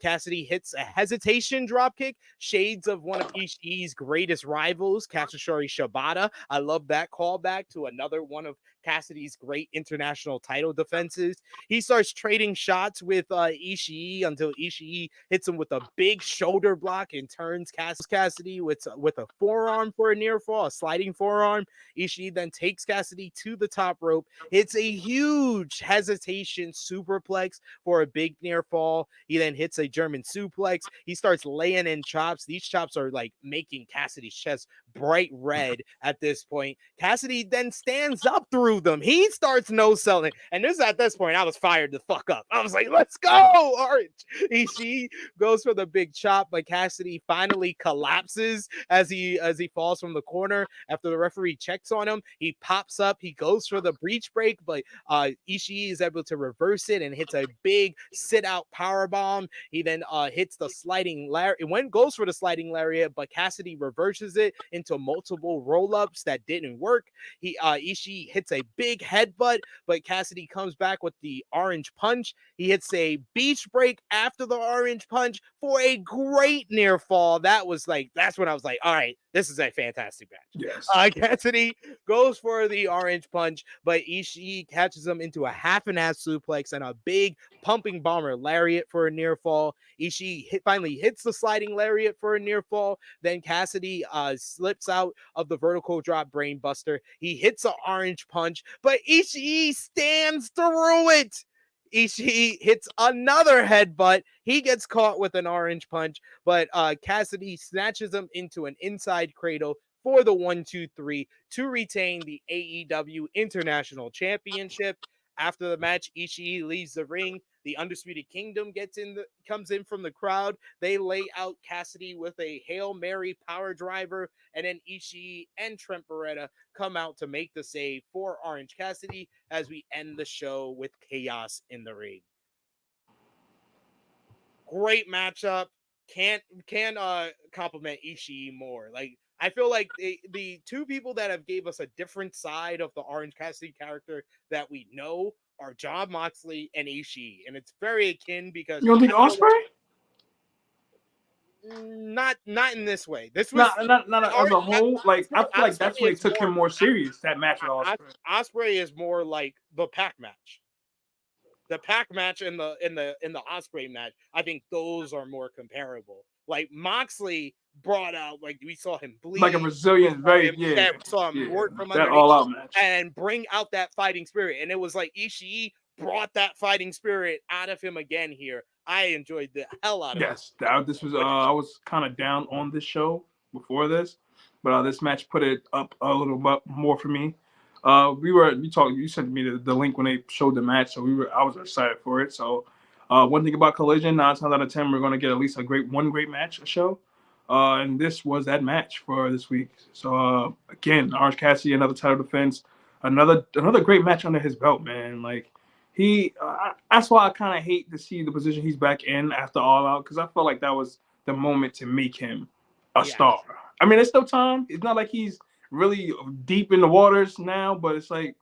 Cassidy hits a hesitation drop kick, shades of one of Ishii's greatest rivals, Katsuyori Shibata. I love that callback to another one of Cassidy's great international title defenses. He starts trading shots with Ishii until Ishii hits him with a big shoulder block and turns Cassidy with a forearm for a near fall, a sliding forearm. Ishii then takes Cassidy to the top rope, hits a huge head hesitation superplex for a big near fall. He then hits a German suplex. He starts laying in chops. These chops are like making Cassidy's chest bright red at this point. Cassidy then stands up through them. He starts no-selling. And at this point, I was fired the fuck up. I was like, let's go, Orange. Ishii goes for the big chop, but Cassidy finally collapses as he falls from the corner. After the referee checks on him, he pops up. He goes for the breach break, but Ishii is able to reverse it and hits a big sit-out powerbomb. He then hits the sliding lariat. It goes for the sliding lariat, but Cassidy reverses it into multiple roll-ups that didn't work. Ishii hits a big headbutt, but Cassidy comes back with the orange punch. He hits a beach break after the orange punch for a great near fall. That's when I was like, all right, this is a fantastic match. Yes. Cassidy goes for the orange punch, but Ishii catches him into a half and half suplex and a big pumping bomber lariat for a near fall. Ishii finally hits the sliding lariat for a near fall. Then Cassidy slips out of the vertical drop brain buster. He hits an orange punch, but Ishii stands through it. Ishii hits another headbutt. He gets caught with an orange punch, but Cassidy snatches him into an inside cradle for the 1-2-3 to retain the AEW International Championship. After the match, Ishii leaves the ring. The Undisputed Kingdom comes in from the crowd. They lay out Cassidy with a Hail Mary power driver, and then Ishii and Trent Beretta come out to make the save for Orange Cassidy as we end the show with chaos in the ring. Great matchup. Can't compliment Ishii more. Like, I feel like the two people that have gave us a different side of the Orange Cassidy character that we know are Jon Moxley and Ishii, and it's very akin because You don't think Osprey? Not in this way. This was not as a whole. Like, I feel like that's when they took him more serious. That match with Osprey. Osprey is more like the Pac match. The Pac match and the Osprey match, I think those are more comparable. Like, Moxley brought out, like, we saw him bleed, like a Brazilian, saw him work from that all out match and bring out that fighting spirit. And it was like Ishii brought that fighting spirit out of him again here. I enjoyed the hell out of it. Yes, this was I was kind of down on this show before this, but this match put it up a little bit more for me. You sent me the link when they showed the match, so I was excited for it. So one thing about Collision, 9 times out of 10, we're going to get at least one great match a show. And this was that match for this week. So again, Orange Cassidy, another title defense, another great match under his belt, man. Like, that's why I kind of hate to see the position he's back in after All Out, because I felt like that was the moment to make him a star. I mean, there's still time. It's not like he's really deep in the waters now, but it's like,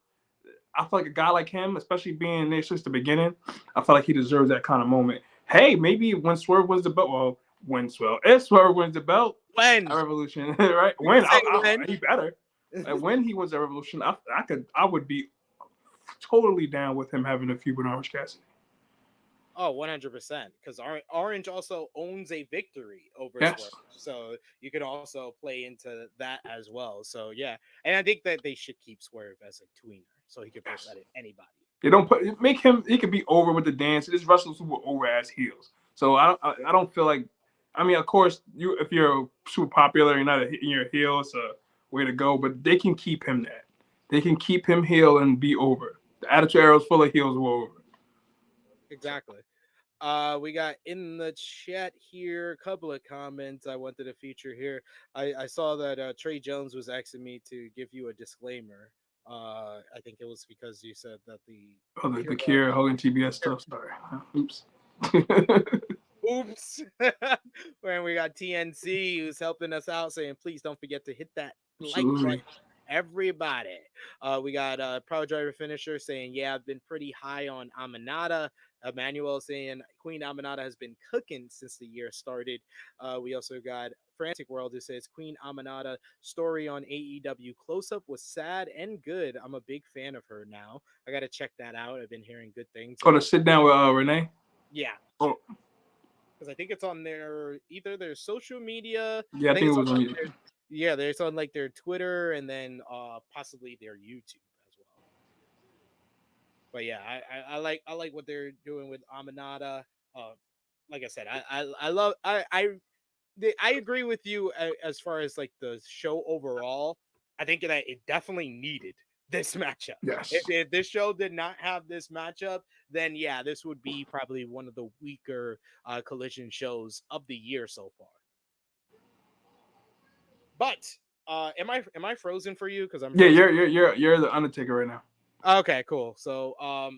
I feel like a guy like him, especially being there since the beginning, I feel like he deserves that kind of moment. Hey, maybe when Swerve wins the belt, if Swerve wins the belt, when Revolution, right? He better. Like, when he wins the Revolution, I would be totally down with him having a feud with Orange Cassidy. Oh, 100%. Because Orange also owns a victory over Swerve. So you can also play into that as well. So, yeah. And I think that they should keep Swerve as a tweener so he can push that at anybody. They don't make him, he could be over with the dance. There's wrestlers who were over as heels. So I don't feel like, I mean, of course, if you're super popular, you're not you're a heel, it's a way to go. But they can keep him that. They can keep him heel and be over. The Attitude Era is full of heels who are over. Exactly. We got in the chat here a couple of comments I wanted to feature here. I saw that Trey Jones was asking me to give you a disclaimer. I think it was because you said that the Kiera Hogan TBS stuff. Sorry. Oops. Oops. When we got TNC who's helping us out saying, please don't forget to hit that like button. Everybody. We got Proud Driver Finisher saying, yeah, I've been pretty high on Aminata. Emmanuel saying Queen Aminata has been cooking since the year started. We also got Frantic World who says Queen Aminata story on AEW close-up was sad and good. I'm a big fan of her now. I got to check that out. I've been hearing good things. To sit down with Renee? Yeah. Oh. Because I think it's on either their social media. Yeah, I think it was on YouTube. Yeah, it's on like their Twitter and then possibly their YouTube as well. But yeah, I like what they're doing with Aminata. Like I said, I love I agree with you as far as like the show overall. I think that it definitely needed this matchup. Yes. If this show did not have this matchup, then yeah, this would be probably one of the weaker collision shows of the year so far. But am I frozen for you? Because I'm Yeah, frozen. you're the Undertaker right now. Okay, cool. So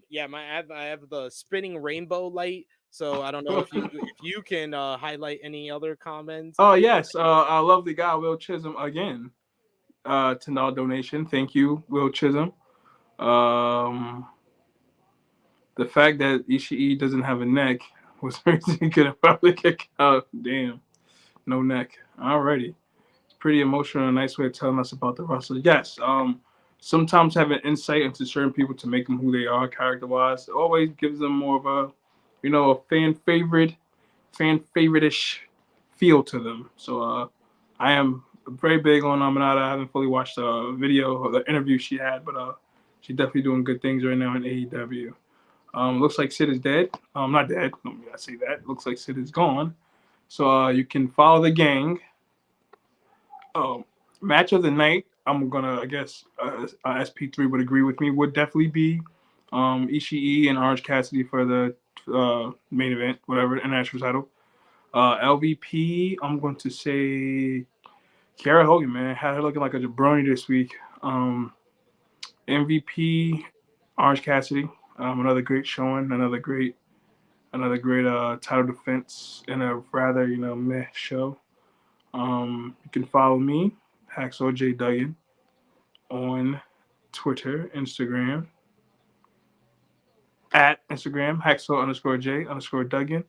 yeah, I have the spinning rainbow light. So I don't know if you can highlight any other comments. Oh yes, our lovely guy Will Chisholm again. $10 donation. Thank you, Will Chisholm. The fact that Ishii doesn't have a neck was the reason he couldn't probably kick out. Damn, no neck. Alrighty. Pretty emotional and a nice way of telling us about the wrestler. Yes, sometimes having insight into certain people to make them who they are character-wise always gives them more of a, a fan favorite-ish feel to them. So I am very big on Aminata. I haven't fully watched the video or the interview she had, but she's definitely doing good things right now in AEW. Looks like Sid is dead. Not dead. Let me not say that. Looks like Sid is gone. So you can follow the gang. Match of the night, I'm gonna, I guess, SP3 would agree with me, would definitely be Ishii and Orange Cassidy for the main event, whatever, international title. LVP, I'm going to say Kiara Hogan, man. Had her looking like a jabroni this week. MVP, Orange Cassidy. Another great showing, another great title defense in a rather, meh show. You can follow me, Hacksaw J Duggan, on Twitter, Instagram, at Instagram, Hacksaw_J_Duggan.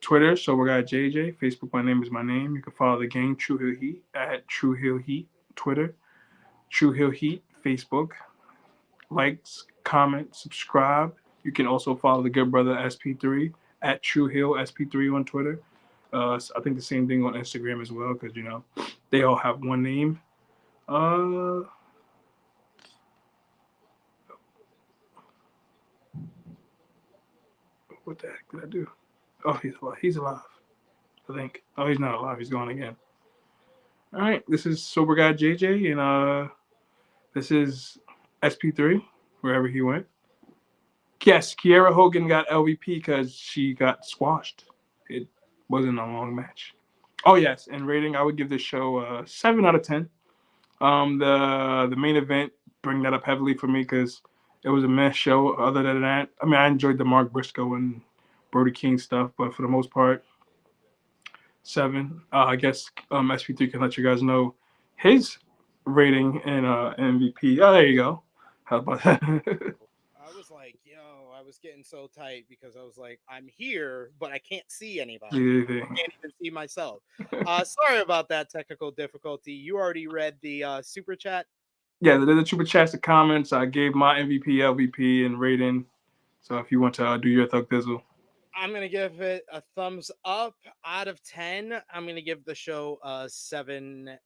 Twitter, so we got JJ. Facebook, my name is my name. You can follow the gang, True Hill Heat, at True Hill Heat. Twitter, True Hill Heat. Facebook, likes, comment, subscribe. You can also follow the good brother SP3 at True Hill SP3 on Twitter. I think the same thing on Instagram as well, because they all have one name. What the heck did I do? Oh, he's alive. He's alive, I think. Oh, he's not alive. He's gone again. All right, this is Sober Guy JJ, and this is SP3, wherever he went. Yes, Kiera Hogan got LVP because she got squashed. It wasn't a long match. Oh yes, and rating, I would give this show a 7 out of 10. The main event bring that up heavily for me because it was a mess show. Other than that, I mean, I enjoyed the Mark Briscoe and Brody King stuff, but for the most part, 7. I guess SP3 can let you guys know his rating and MVP. Oh, there you go. How about that? I was like, yo, I was getting so tight because I was like, I'm here, but I can't see anybody. I can't even see myself. Sorry about that technical difficulty. You already read the super chat? Yeah, the super chats, the comments. I gave my MVP, LVP, and rating. So if you want to do your Thug Dizzle. I'm going to give it a thumbs up out of 10. I'm going to give the show a 7.5.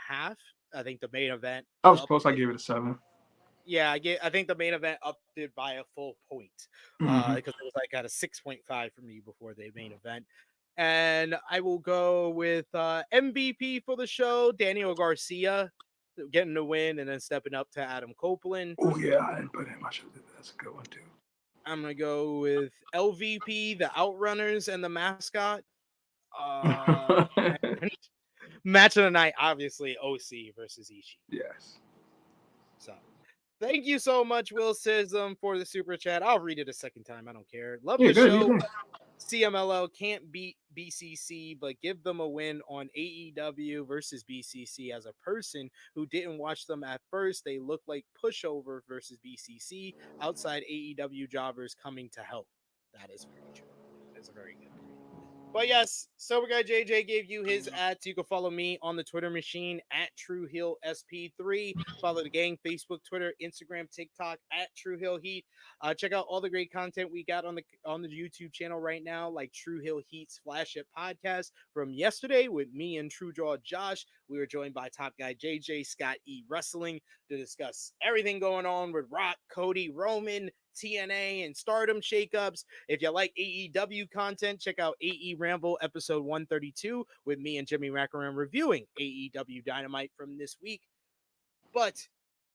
I think the main event. I was close. I gave it a 7. Yeah, I think the main event upped it by a full point because it was like at a 6.5 for me before the main event. And I will go with MVP for the show, Daniel Garcia, getting the win and then stepping up to Adam Copeland. Oh, yeah, I didn't put him. I should have. That's a good one, too. I'm going to go with LVP, the Outrunners, and the mascot. Match of the night, obviously, OC versus Ishii. Yes. So, thank you so much, Will Sism, for the super chat. I'll read it a second time. I don't care. Love the show. CMLL can't beat BCC, but give them a win on AEW versus BCC. As a person who didn't watch them at first, they look like pushover versus BCC. Outside AEW jobbers coming to help. That is very true. That's a very good point. But yes, Sober Guy JJ gave you his ads. You can follow me on the Twitter machine at TrueHealSP3. Follow the gang, Facebook, Twitter, Instagram, TikTok at True Hill Heat. Check out all the great content we got on the YouTube channel right now, like True Hill Heat's Flash It podcast from yesterday with me and True Draw Josh. We were joined by Top Guy JJ, Scott E Wrestling, to discuss everything going on with Rock, Cody, Roman, TNA, and Stardom shakeups. If you like AEW content, check out AE Ramble episode 132 with me and Jimmy Rackaram reviewing AEW Dynamite from this week. But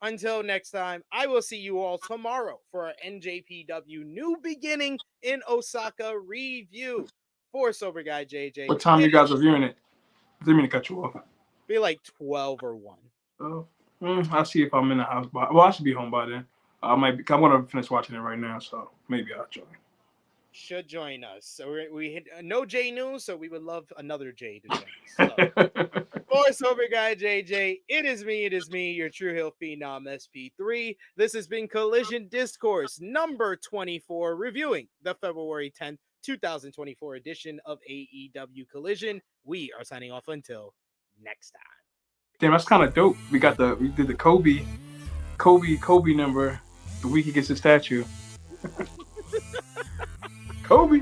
until next time, I will see you all tomorrow for our NJPW New Beginning in Osaka review. For Sober Guy JJ. What time you guys are viewing it? Didn't mean to cut you off. Be like 12 or 1. Oh, I'll see if I'm in the house. Well, I should be home by then. I'm gonna finish watching it right now, so maybe I'll join. Should join us. So we hit no J news, so we would love another J to join us. So, for Sober Guy JJ, it is me, your True Hill Phenom SP3. This has been Collision Discourse number 24, reviewing the February 10th, 2024 edition of AEW Collision. We are signing off until next time. Damn, that's kind of dope. We did the Kobe number the week he gets his statue. Kobe.